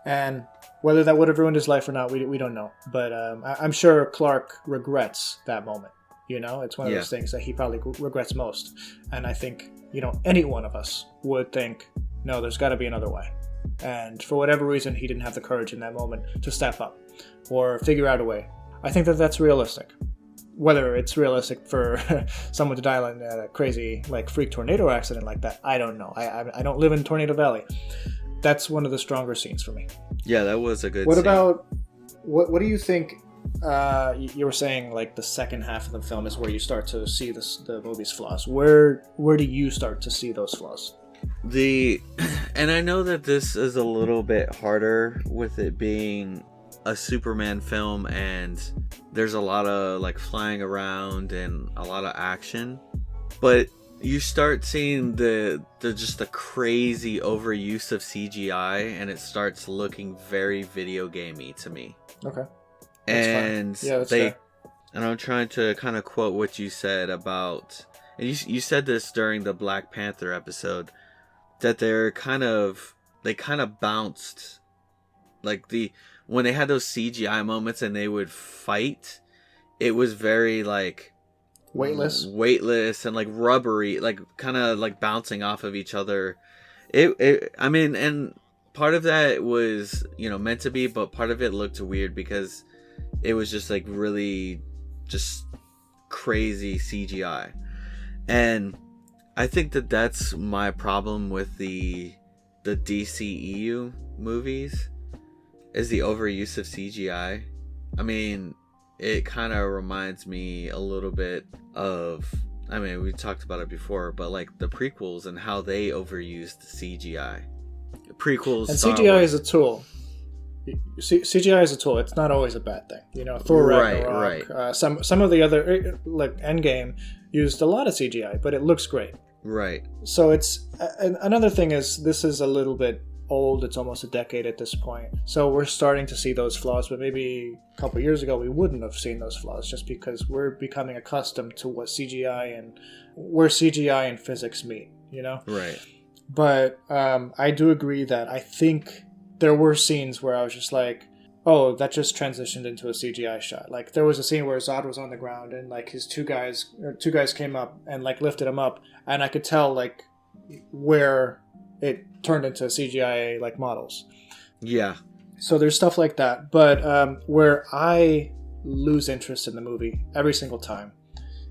And whether that would have ruined his life or not, we don't know, but I'm sure Clark regrets that moment. It's one of those things that he probably regrets most. And I think any one of us would think, no, there's got to be another way. And for whatever reason, he didn't have the courage in that moment to step up or figure out a way. I think that that's realistic. Whether it's realistic for someone to die in a crazy, like, freak tornado accident like that, I don't know. I don't live in Tornado Valley. That's one of the stronger scenes for me. Yeah, that was a good What scene. about, what do you think, you were saying, like, the second half of the film is where you start to see the movie's flaws. Where do you start to see those flaws? And I know that this is a little bit harder with it being a Superman film, and there's a lot of like flying around and a lot of action, but you start seeing the crazy overuse of CGI, and it starts looking very video gamey to me. Okay. That's fair. And I'm trying to kind of quote what you said about, and you said this during the Black Panther episode, that they kind of bounced, like, when they had those CGI moments and they would fight, it was very like weightless and like rubbery, like kind of like bouncing off of each other. And part of that was meant to be, but part of it looked weird because it was just like really just crazy CGI. And I think that that's my problem with the DCEU movies, is the overuse of CGI. I mean, it kind of reminds me a little bit of, we talked about it before, but like the prequels and how they overused CGI. Prequels. And CGI is a tool. CGI is a tool. It's not always a bad thing. Thor Ragnarok. Right. Some of the other, like Endgame, used a lot of CGI, but it looks great. Right. So it's another thing is, this is a little bit old. It's almost a decade at this point, so we're starting to see those flaws, but maybe a couple years ago we wouldn't have seen those flaws, just because we're becoming accustomed to where CGI and physics meet, Right. But I do agree that I think there were scenes where I was just like, oh, that just transitioned into a CGI shot. Like, there was a scene where Zod was on the ground and like his two guys came up and like lifted him up, and I could tell like where it turned into CGI like models. Yeah. So there's stuff like that. But where I lose interest in the movie every single time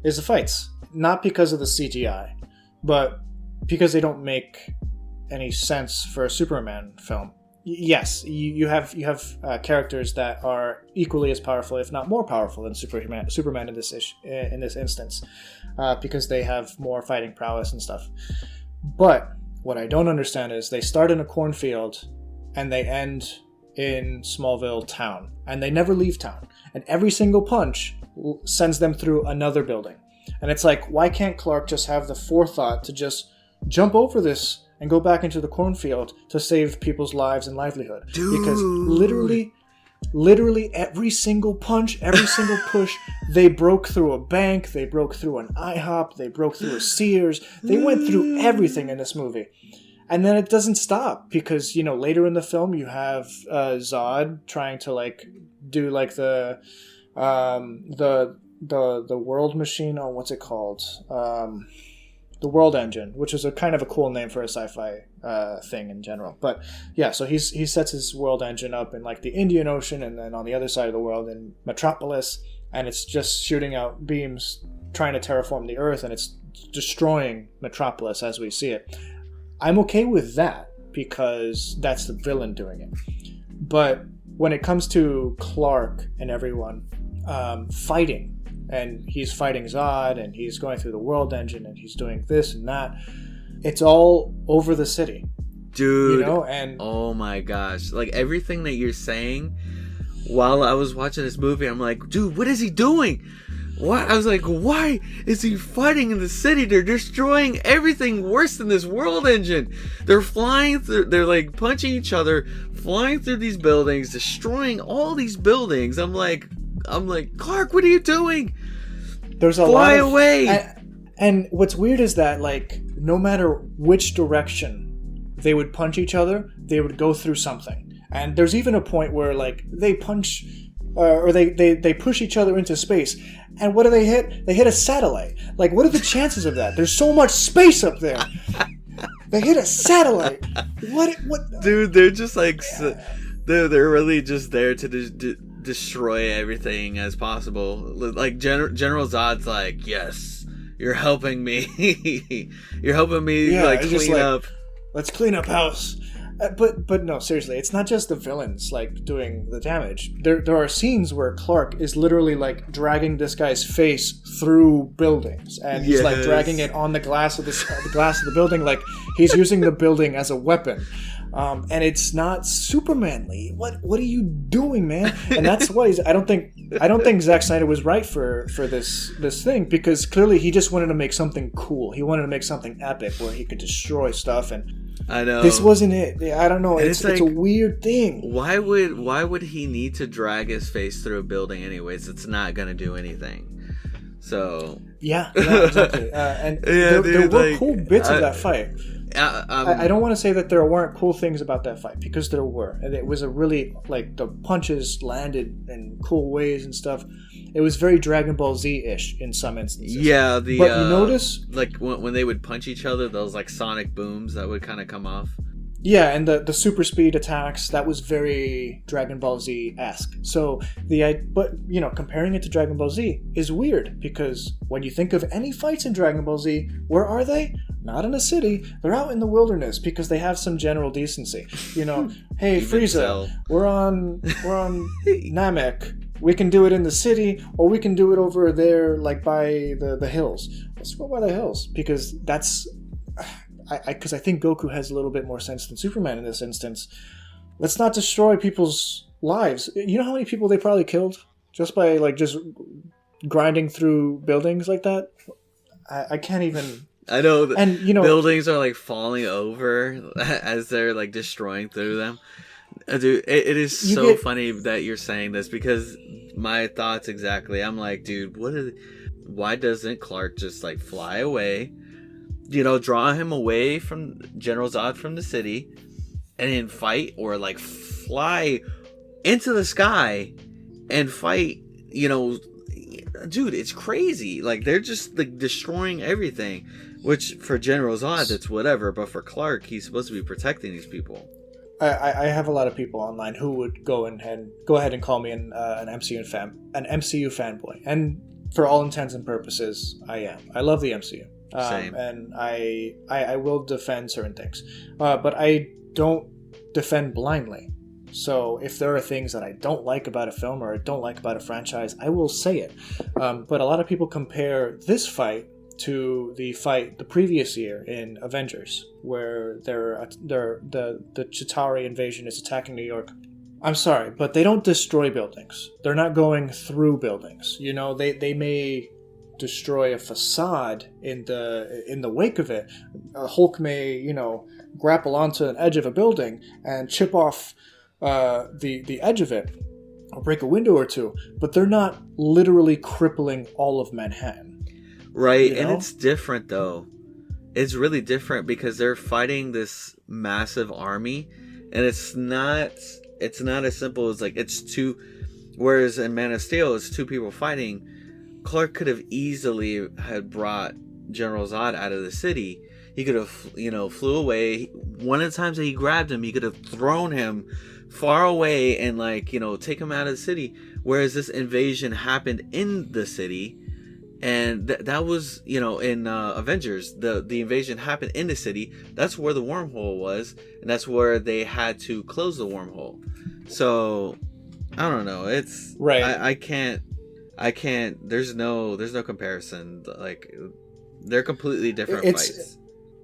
is the fights. Not because of the CGI, but because they don't make any sense for a Superman film. Yes, you have characters that are equally as powerful, if not more powerful, than Superman in this instance, because they have more fighting prowess and stuff. But what I don't understand is they start in a cornfield and they end in Smallville town, and they never leave town. And every single punch sends them through another building. And it's like, why can't Clark just have the forethought to just jump over this and go back into the cornfield to save people's lives and livelihood? Dude. Because literally every single punch, every single push, they broke through a bank, they broke through an IHOP, they broke through a Sears. They went through everything in this movie. And then it doesn't stop because, later in the film you have Zod trying to like do like the world machine. Oh, what's it called? The world engine, which is a kind of a cool name for a sci-fi thing in general. But yeah, so he sets his world engine up in like the Indian Ocean, and then on the other side of the world in Metropolis, and it's just shooting out beams trying to terraform the Earth, and it's destroying Metropolis as we see it. I'm okay with that because that's the villain doing it. But when it comes to Clark and everyone fighting, and he's fighting Zod, and he's going through the world engine, and he's doing this and that, it's all over the city. Dude, and oh my gosh. Like, everything that you're saying while I was watching this movie, I'm like, dude, what is he doing? What? I was like, why is he fighting in the city? They're destroying everything worse than this world engine. They're flying through, they're like punching each other, flying through these buildings, destroying all these buildings. I'm like, Clark, what are you doing? There's a Fly lot of, away. And what's weird is that, like, no matter which direction they would punch each other, they would go through something. And there's even a point where, like, they punch or they push each other into space. And what do they hit? They hit a satellite. Like, what are the chances of that? There's so much space up there. They hit a satellite. What? Dude, they're just like, they're really just there to destroy everything as possible. Like, General Zod's like, yes, you're helping me. You're helping me, like, clean up. Let's clean up house. But no, seriously, it's not just the villains like doing the damage. There are scenes where Clark is literally like dragging this guy's face through buildings, and he's like dragging it on the glass of the building, like he's using the building as a weapon. And it's not Supermanly. What are you doing, man? And that's why I don't think Zack Snyder was right for this thing, because clearly he just wanted to make something cool. He wanted to make something epic where he could destroy stuff, and I know this wasn't it. I don't know. It's a weird thing. Why would he need to drag his face through a building anyways? It's not gonna do anything. So yeah, exactly. And there were cool bits of that fight. I don't want to say that there weren't cool things about that fight, because there were, and it was a really, like, the punches landed in cool ways and stuff. It was very Dragon Ball Z-ish in some instances. Yeah, but you notice, like when they would punch each other, those like sonic booms that would kind of come off. Yeah, and the super speed attacks, that was very Dragon Ball Z-esque. So but comparing it to Dragon Ball Z is weird, because when you think of any fights in Dragon Ball Z, where are they? Not in a city. They're out in the wilderness because they have some general decency. Hey Frieza, we're on Namek. We can do it in the city, or we can do it over there, like by the hills. Let's go by the hills, because that's. Because I think Goku has a little bit more sense than Superman in this instance. Let's not destroy people's lives. You know how many people they probably killed just by just grinding through buildings like that? I can't even. I know, and buildings are like falling over as they're like destroying through them. Dude, it is so funny that you're saying this, because my thoughts exactly. I'm like, dude, why doesn't Clark just like fly away? Draw him away from General Zod from the city, and then fight, or like fly into the sky and fight. Dude, it's crazy. Like, they're just like destroying everything. Which for General Zod, it's whatever, but for Clark, he's supposed to be protecting these people. I have a lot of people online who would go ahead and call me an MCU fanboy, and for all intents and purposes, I am. I love the MCU. Same. And I will defend certain things, but I don't defend blindly. So if there are things that I don't like about a film or I don't like about a franchise, I will say it. But a lot of people compare this fight to the fight the previous year in Avengers, where the Chitauri invasion is attacking New York. I'm sorry, but they don't destroy buildings. They're not going through buildings. They may destroy a facade in the wake of it. Hulk may, grapple onto an edge of a building and chip off the edge of it, or break a window or two, but they're not literally crippling all of Manhattan. Right, and it's different though. It's really different because they're fighting this massive army, and it's not as simple as like it's two. Whereas in Man of Steel, it's two people fighting. Clark could have easily had brought General Zod out of the city. He could have, flew away. One of the times that he grabbed him, he could have thrown him far away and take him out of the city. Whereas this invasion happened in the city. And that was, in Avengers, the invasion happened in the city. That's where the wormhole was, and that's where they had to close the wormhole. So, I don't know. It's right. I can't. There's no comparison. Like, they're completely different fights.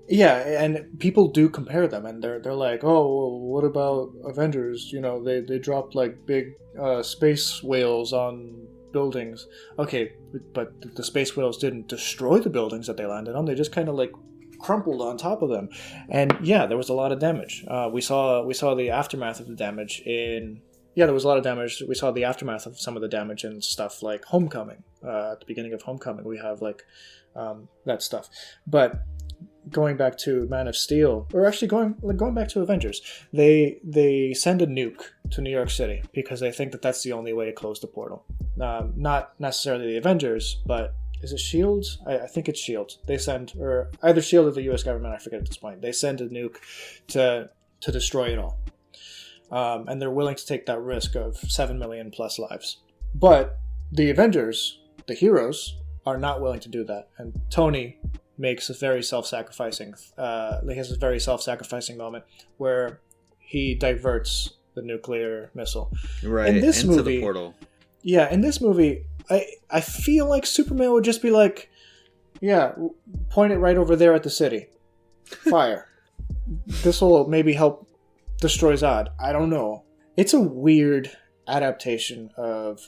Yeah, and people do compare them, and they're like, oh, well, what about Avengers? They dropped like big space whales on buildings. Okay, but the space whales didn't destroy the buildings that they landed on. They just kind of like crumpled on top of them. And yeah, there was a lot of damage. We saw the aftermath of the damage in... Yeah, there was a lot of damage. We saw the aftermath of some of the damage and stuff like Homecoming. At the beginning of Homecoming, we have like that stuff. But going back to Man of Steel, or actually going back to Avengers, they send a nuke to New York City because they think that that's the only way to close the portal. Not necessarily the Avengers, but is it SHIELD? I think it's SHIELD. They send, or either SHIELD or the U.S. government, I forget at this point. They send a nuke to destroy it all. And they're willing to take that risk of 7 million plus lives. But the Avengers, the heroes, are not willing to do that. And Tony makes a very self-sacrificing, he has a very self-sacrificing moment where he diverts the nuclear missile. Right, in this into movie, the portal. Yeah, in this movie, I feel like Superman would just be like, yeah, point it right over there at the city. Fire. This will maybe help destroy Zod. I don't know. It's a weird adaptation of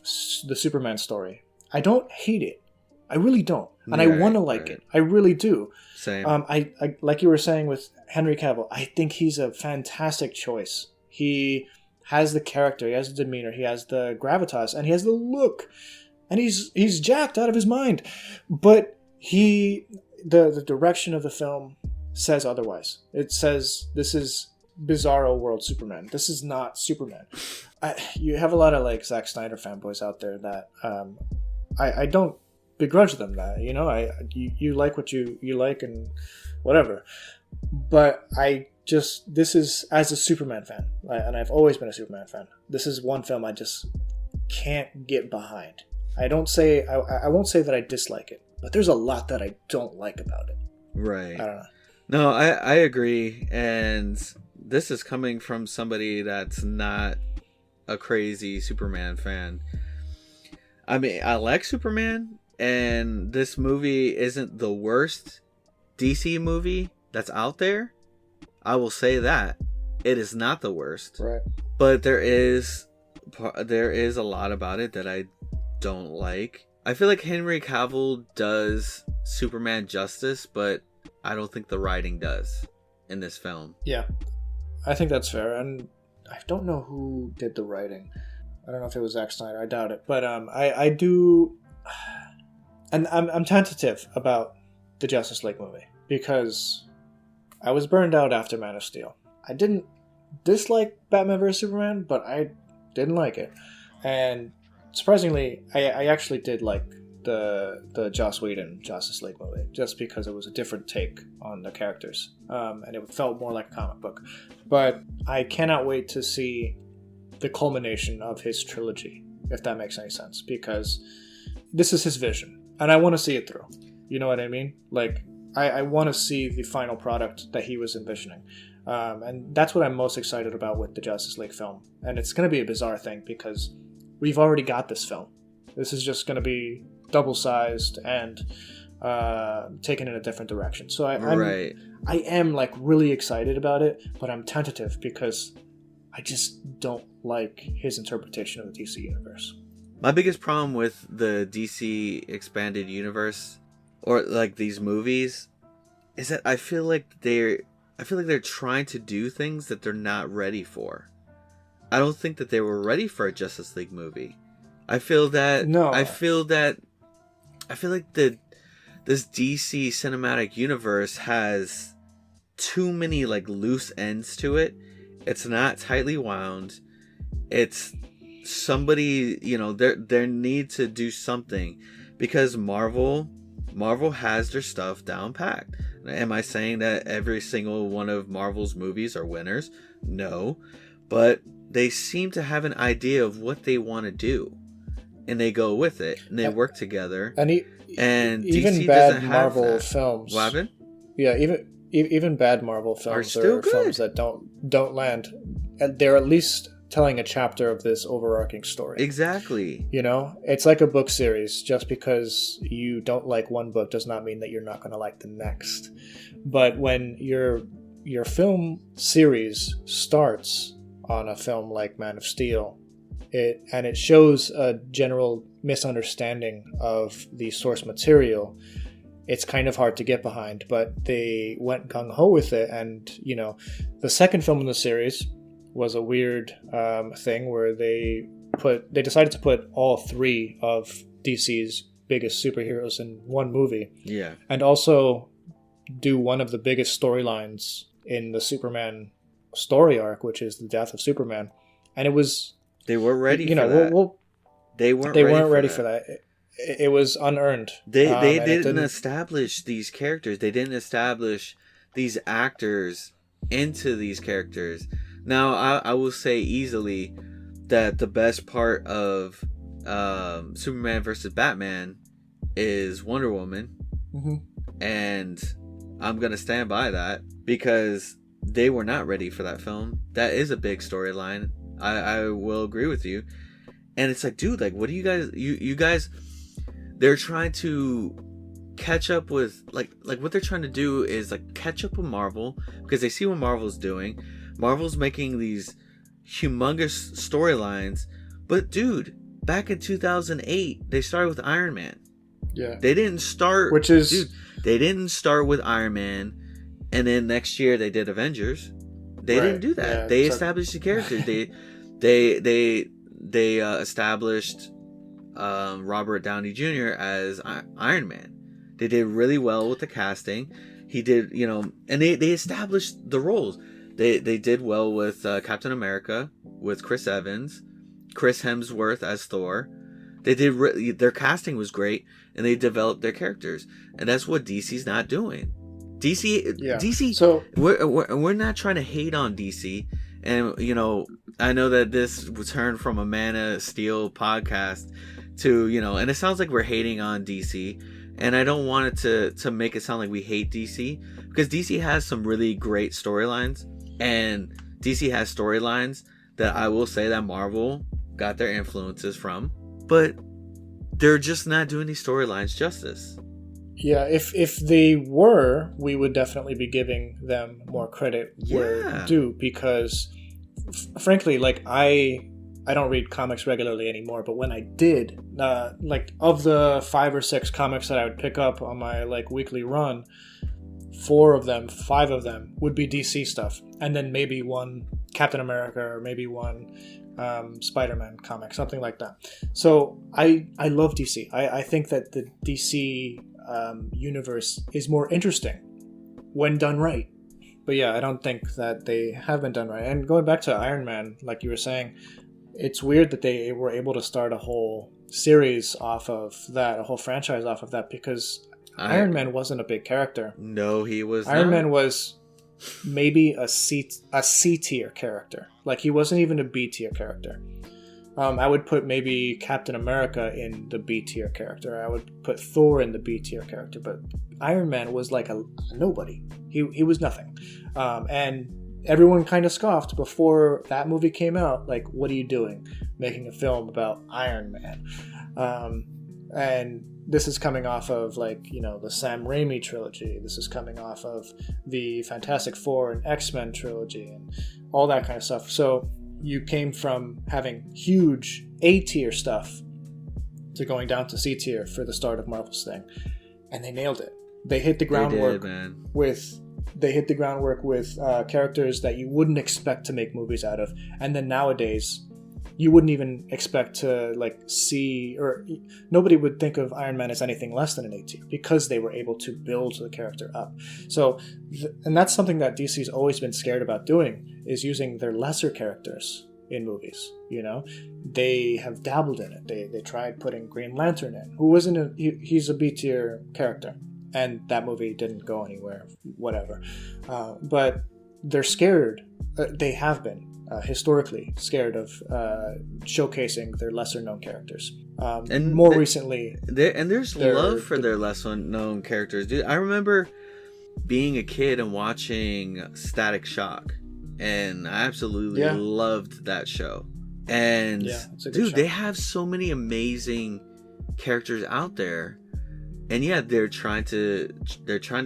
the Superman story. I don't hate it. I really don't. And I want to like it. I really do. Same. I like you were saying with Henry Cavill, I think he's a fantastic choice. He has the character, he has the demeanor, he has the gravitas, and he has the look. And he's jacked out of his mind. But the direction of the film says otherwise. It says this is Bizarro World Superman. This is not Superman. You have a lot of like Zack Snyder fanboys out there that I don't begrudge them that, you like what you like and whatever. But this is, as a Superman fan, and I've always been a Superman fan, this is one film I just can't get behind. I won't say that I dislike it, but there's a lot that I don't like about it. Right. I don't know. No, I agree, and this is coming from somebody that's not a crazy Superman fan. I mean, I like Superman, and this movie isn't the worst DC movie that's out there. I will say that. It is not the worst. Right. But there is a lot about it that I don't like. I feel like Henry Cavill does Superman justice, but I don't think the writing does in this film. Yeah, I think that's fair. And I don't know who did the writing. I don't know if it was Zack Snyder. I doubt it. But I do... And I'm tentative about the Justice League movie because I was burned out after Man of Steel. I didn't dislike Batman vs Superman, but I didn't like it. And surprisingly, I actually did like the Joss Whedon Justice League movie just because it was a different take on the characters, and it felt more like a comic book. But I cannot wait to see the culmination of his trilogy, if that makes any sense, because this is his vision. And I want to see it through. You know what I mean? Like, I want to see the final product that he was envisioning. And that's what I'm most excited about with the Justice League film. And it's going to be a bizarre thing because we've already got this film. This is just going to be double-sized and taken in a different direction. So I am like really excited about it, but I'm tentative because I just don't like his interpretation of the DC universe. My biggest problem with the DC expanded universe, or like these movies, is that I feel like they're trying to do things that they're not ready for. I don't think that they were ready for a Justice League movie. I feel that this DC cinematic universe has too many like loose ends to it. It's not tightly wound. It's somebody, they need to do something, because Marvel has their stuff down packed. Am I saying that every single one of Marvel's movies are winners? No, but they seem to have an idea of what they want to do, and they go with it, and they work together. And even DC bad doesn't Marvel have that. films. What happened? Yeah, even bad Marvel films still are good. films that don't land. And they're at least telling a chapter of this overarching story. Exactly. It's like a book series. Just because you don't like one book does not mean that you're not going to like the next. But when your film series starts on a film like Man of Steel, it shows a general misunderstanding of the source material, it's kind of hard to get behind. But they went gung-ho with it, and the second film in the series was a weird thing where they decided to put all three of DC's biggest superheroes in one movie. Yeah. And also do one of the biggest storylines in the Superman story arc, which is the death of Superman. And it was... They were ready for that. They weren't ready for that. It was unearned. They didn't establish these characters. They didn't establish these actors into these characters. Now, I will say easily that the best part of Superman versus Batman is Wonder Woman. Mm-hmm. And I'm going to stand by that, because they were not ready for that film. That is a big storyline. I will agree with you. And it's like, dude, like, what do you guys... You guys... They're trying to catch up with... Like what they're trying to do is, like, catch up with Marvel, because they see what Marvel's doing. Marvel's making these humongous storylines. But, dude, back in 2008, they started with Iron Man. Yeah. They didn't start... they didn't start with Iron Man, and then next year they did Avengers. They didn't do that. Yeah, they established the characters. They established Robert Downey Jr. as Iron Man. They did really well with the casting. He did, and they established the roles. They did well with Captain America, with Chris Evans, Chris Hemsworth as Thor. They did their casting was great, and they developed their characters, and that's what DC's not doing. DC. So we're not trying to hate on DC, and I know that this turned from a Man of Steel podcast to and it sounds like we're hating on DC, and I don't want it to make it sound like we hate DC, because DC has some really great storylines, and DC has storylines that I will say that Marvel got their influences from, but they're just not doing these storylines justice. Yeah, if they were, we would definitely be giving them more credit where due, because frankly, like, I don't read comics regularly anymore, but when I did, like, of the 5 or 6 comics that I would pick up on my like weekly run, 5 of them would be DC stuff, and then maybe one Captain America, or maybe one Spider-Man comic, something like that. So I love DC. I think that the DC universe is more interesting when done right. But yeah, I don't think that they have been done right. And going back to Iron Man, like you were saying, it's weird that they were able to start a whole series off of that, a whole franchise off of that, because Iron Man wasn't a big character. No, he was Iron not. Man was maybe a C tier character. Like, he wasn't even a B tier character. I would put maybe Captain America in the B tier character. I would put Thor in the B tier character. But Iron Man was like a nobody. He was nothing. And everyone kind of scoffed before that movie came out. Like, what are you doing? Making a film about Iron Man. And this is coming off of, like, the Sam Raimi trilogy. This is coming off of the Fantastic Four and X-Men trilogy and all that kind of stuff. So you came from having huge A-tier stuff to going down to C tier for the start of Marvel's thing, and they nailed it. They hit the groundwork with characters that you wouldn't expect to make movies out of, and then nowadays you wouldn't even expect to see, or nobody would think of Iron Man as anything less than an A tier because they were able to build the character up. So, and that's something that DC's always been scared about doing, is using their lesser characters in movies. They have dabbled in it. They tried putting Green Lantern in, who wasn't he's a B tier character, and that movie didn't go anywhere. Whatever, but they're scared. They have been. Historically scared of showcasing their lesser known characters, and recently there's love for their lesser known characters, dude. I remember being a kid and watching Static Shock, and I absolutely loved that show. And dude, show. They have so many amazing characters out there, and they're trying to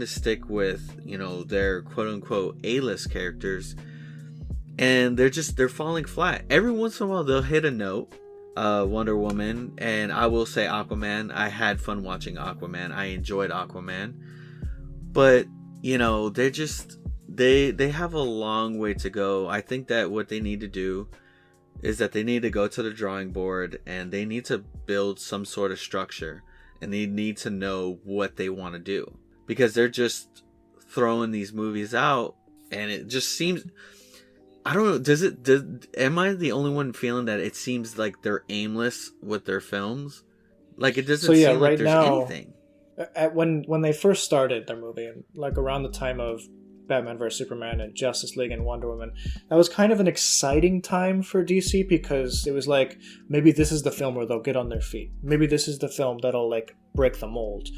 stick with their quote unquote A-list characters. And they're falling flat. Every once in a while they'll hit a note. Wonder Woman, and I will say Aquaman. I had fun watching Aquaman. I enjoyed Aquaman. But, they have a long way to go. I think that what they need to do is that they need to go to the drawing board and they need to build some sort of structure, and they need to know what they want to do, because they're just throwing these movies out, and it just seems, I don't know. Am I the only one feeling that it seems like they're aimless with their films? Like, it doesn't seem like there's anything. When they first started their movie, around the time of Batman vs Superman and Justice League and Wonder Woman, that was kind of an exciting time for DC, because it was like, maybe this is the film where they'll get on their feet. Maybe this is the film that'll break the mold.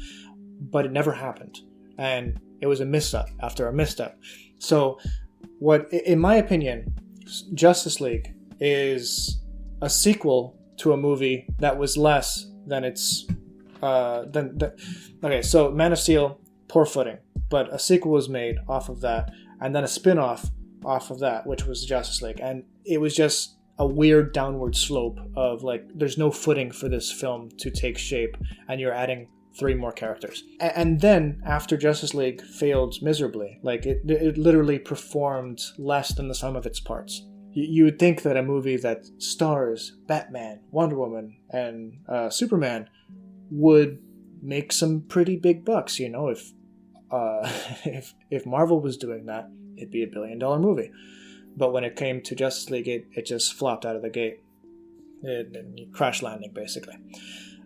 But it never happened, and it was a misstep after a misstep. So, what, in my opinion, Justice League is a sequel to a movie that was less than its okay, so Man of Steel, poor footing, but a sequel was made off of that, and then a spin-off off of that, which was Justice League, and it was just a weird downward slope of there's no footing for this film to take shape, and you're adding 3 more characters. And then, after Justice League failed miserably, it literally performed less than the sum of its parts. You would think that a movie that stars Batman, Wonder Woman, and Superman would make some pretty big bucks. If Marvel was doing that, it'd be $1 billion movie. But when it came to Justice League, it just flopped out of the gate. It crash landing, basically.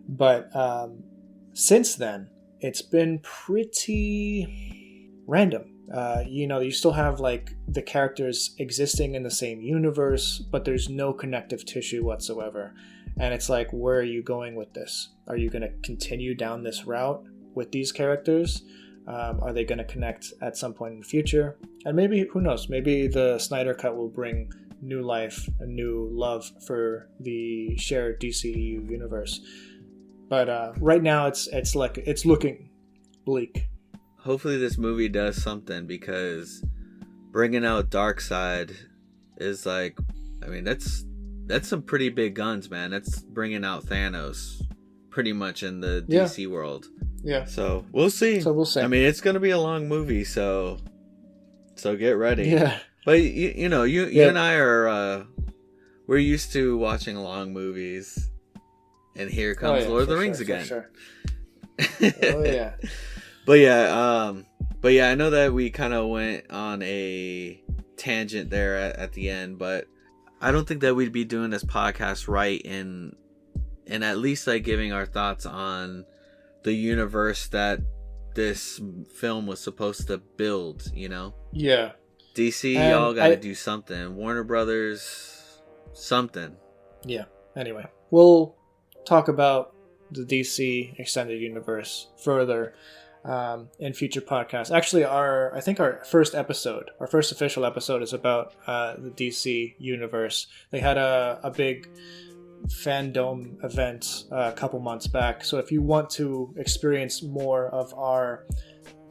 But since then, it's been pretty random. You still have the characters existing in the same universe, but there's no connective tissue whatsoever. And it's where are you going with this? Are you going to continue down this route with these characters? Are they going to connect at some point in the future? And maybe, who knows, maybe the Snyder Cut will bring new life and new love for the shared DCEU universe. But right now, it's looking bleak. Hopefully, this movie does something, because bringing out Darkseid is that's some pretty big guns, man. That's bringing out Thanos, pretty much, in the DC world. Yeah. So we'll see. I mean, it's gonna be a long movie, so get ready. Yeah. But you and I are we're used to watching long movies. And here comes Lord of the Rings again. For sure. Oh yeah. But yeah, I know that we kind of went on a tangent there at the end, but I don't think that we'd be doing this podcast right in at least giving our thoughts on the universe that this film was supposed to build. Yeah. DC, y'all got to do something. Warner Brothers, something. Yeah. Anyway, we'll talk about the DC Extended Universe further in future podcasts. Actually, I think our first official episode is about the DC Universe. They had a big fandom event a couple months back, so if you want to experience more of our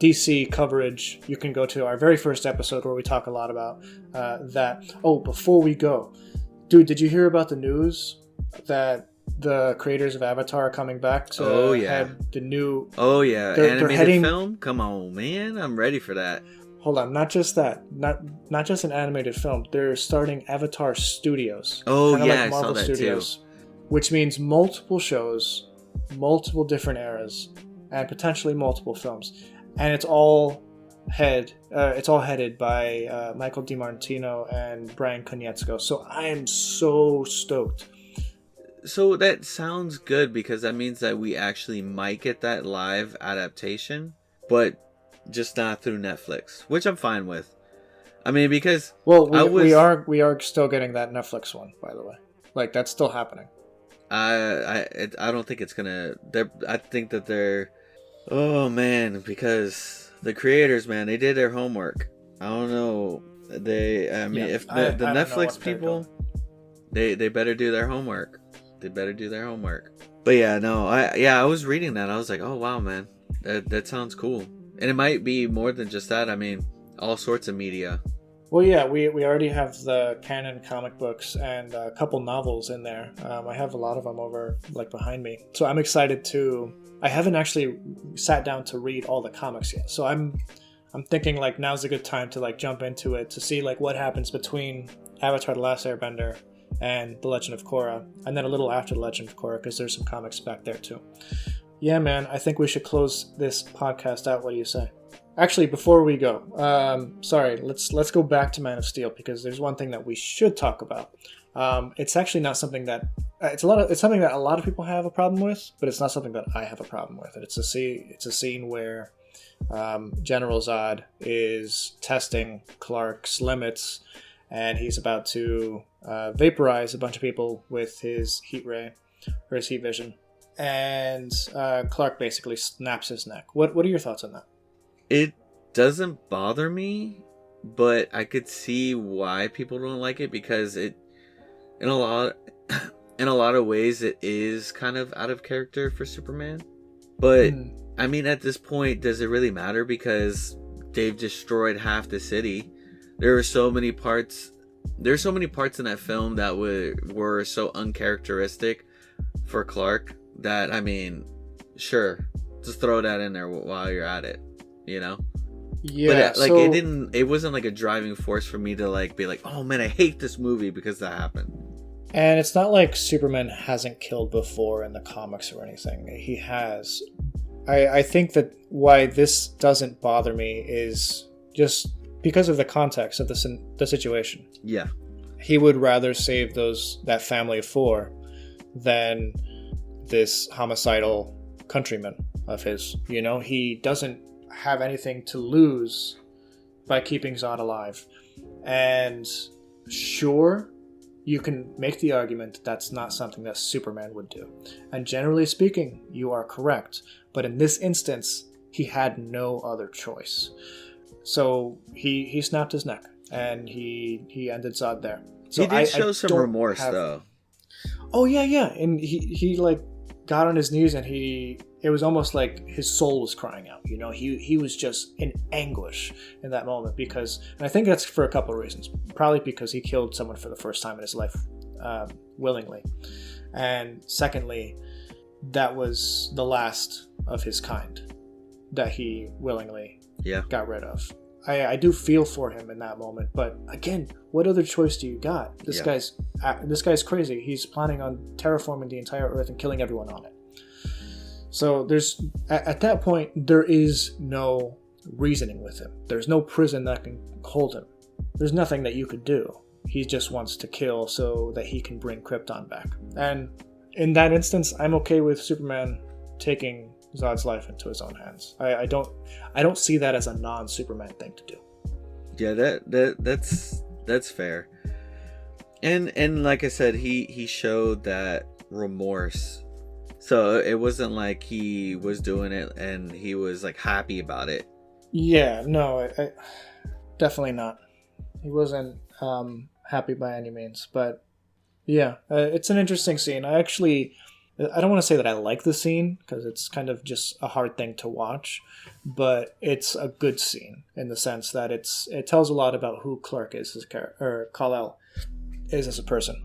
DC coverage, you can go to our very first episode where we talk a lot about that. Oh, before we go, dude, did you hear about the news that the creators of Avatar are coming back to head the new. Oh yeah, they're heading... film. Come on, man, I'm ready for that. Hold on, not just that, not just an animated film. They're starting Avatar Studios. Oh yeah, like Marvel I saw that Studios, too. Which means multiple shows, multiple different eras, and potentially multiple films, and it's all headed by Michael DiMartino and Brian Konietzko. So I am so stoked. So that sounds good because that means that we actually might get that live adaptation, but just not through Netflix, which I'm fine with. I mean, because we are still getting that Netflix one, by the way. Like, that's still happening. I don't think it's gonna. I think that they're. Oh man, because the creators, man, they did their homework. I don't know. If the Netflix people, they better do their homework. They better do their homework. But yeah, no, I was reading that. I was like, oh wow, man, that sounds cool. And it might be more than just that. I mean, all sorts of media. Well, yeah, we already have the canon comic books and a couple novels in there. I have a lot of them over, like, behind me. So I'm excited to... I haven't actually sat down to read all the comics yet. So I'm thinking, like, now's a good time to, like, jump into it to see, like, what happens between Avatar: The Last Airbender and The Legend of Korra. And then a little after The Legend of Korra, because there's some comics back there, too. Yeah, man, I think we should close this podcast out. What do you say? Actually, before we go, let's go back to Man of Steel, because there's one thing that we should talk about. It's actually not something that it's something that a lot of people have a problem with, but it's not something that I have a problem with. It's a scene where General Zod is testing Clark's limits, and he's about to vaporize a bunch of people with his heat ray or his heat vision. And Clark basically snaps his neck. What are your thoughts on that? It doesn't bother me, but I could see why people don't like it, because it, in a lot of ways, it is kind of out of character for Superman. But I mean, at this point, does it really matter? Because they've destroyed half the city. There are so many parts. There's so many parts in that film that were so uncharacteristic for Clark. That, I mean, sure, just throw that in there while you're at it, you know? Yeah. But it wasn't like a driving force for me to, like, be like, oh man, I hate this movie because that happened. And it's not like Superman hasn't killed before in the comics or anything. He has. I think that why this doesn't bother me is just because of the context of the situation. Yeah. He would rather save that family of four than this homicidal countryman of his. You know, he doesn't have anything to lose by keeping Zod alive. And sure, you can make the argument that that's not something that Superman would do. And generally speaking, you are correct. But in this instance, he had no other choice. So he snapped his neck, and he ended Zod there. So he did show some remorse, though. Oh, yeah. And he like, got on his knees, and it was almost like his soul was crying out. You know, he was just in anguish in that moment, because, and I think that's for a couple of reasons. Probably because he killed someone for the first time in his life, willingly. And secondly, that was the last of his kind that he willingly got rid of. I do feel for him in that moment, but again, what other choice do you got? This guy's crazy. He's planning on terraforming the entire Earth and killing everyone on it. So at that point, there is no reasoning with him. There's no prison that can hold him. There's nothing that you could do. He just wants to kill so that he can bring Krypton back. And in that instance, I'm okay with Superman taking Zod's life into his own hands. I don't see that as a non-Superman thing to do. Yeah, that's fair. And like I said, he showed that remorse. So it wasn't like he was doing it and he was like happy about it. Yeah, no, I definitely not. He wasn't happy by any means, but yeah, it's an interesting scene. I don't want to say that I like the scene, because it's kind of just a hard thing to watch, but it's a good scene in the sense that it tells a lot about who Clark is as a character, or Kal-El is as a person.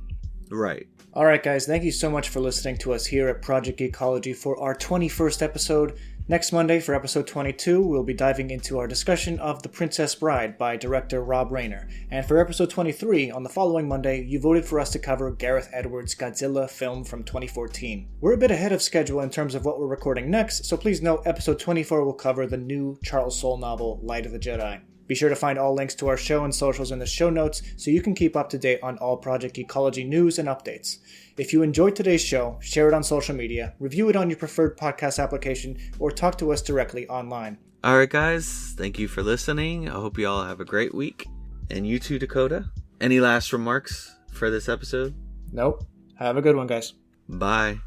Right. All right, guys, thank you so much for listening to us here at Project Geekology for our 21st episode. Next Monday, for episode 22, we'll be diving into our discussion of The Princess Bride by director Rob Reiner. And for episode 23, on the following Monday, you voted for us to cover Gareth Edwards' Godzilla film from 2014. We're a bit ahead of schedule in terms of what we're recording next, so please note episode 24 will cover the new Charles Soule novel, Light of the Jedi. Be sure to find all links to our show and socials in the show notes so you can keep up to date on all Project Geekology news and updates. If you enjoyed today's show, share it on social media, review it on your preferred podcast application, or talk to us directly online. Alright guys, thank you for listening. I hope you all have a great week. And you too, Dakota. Any last remarks for this episode? Nope. Have a good one, guys. Bye.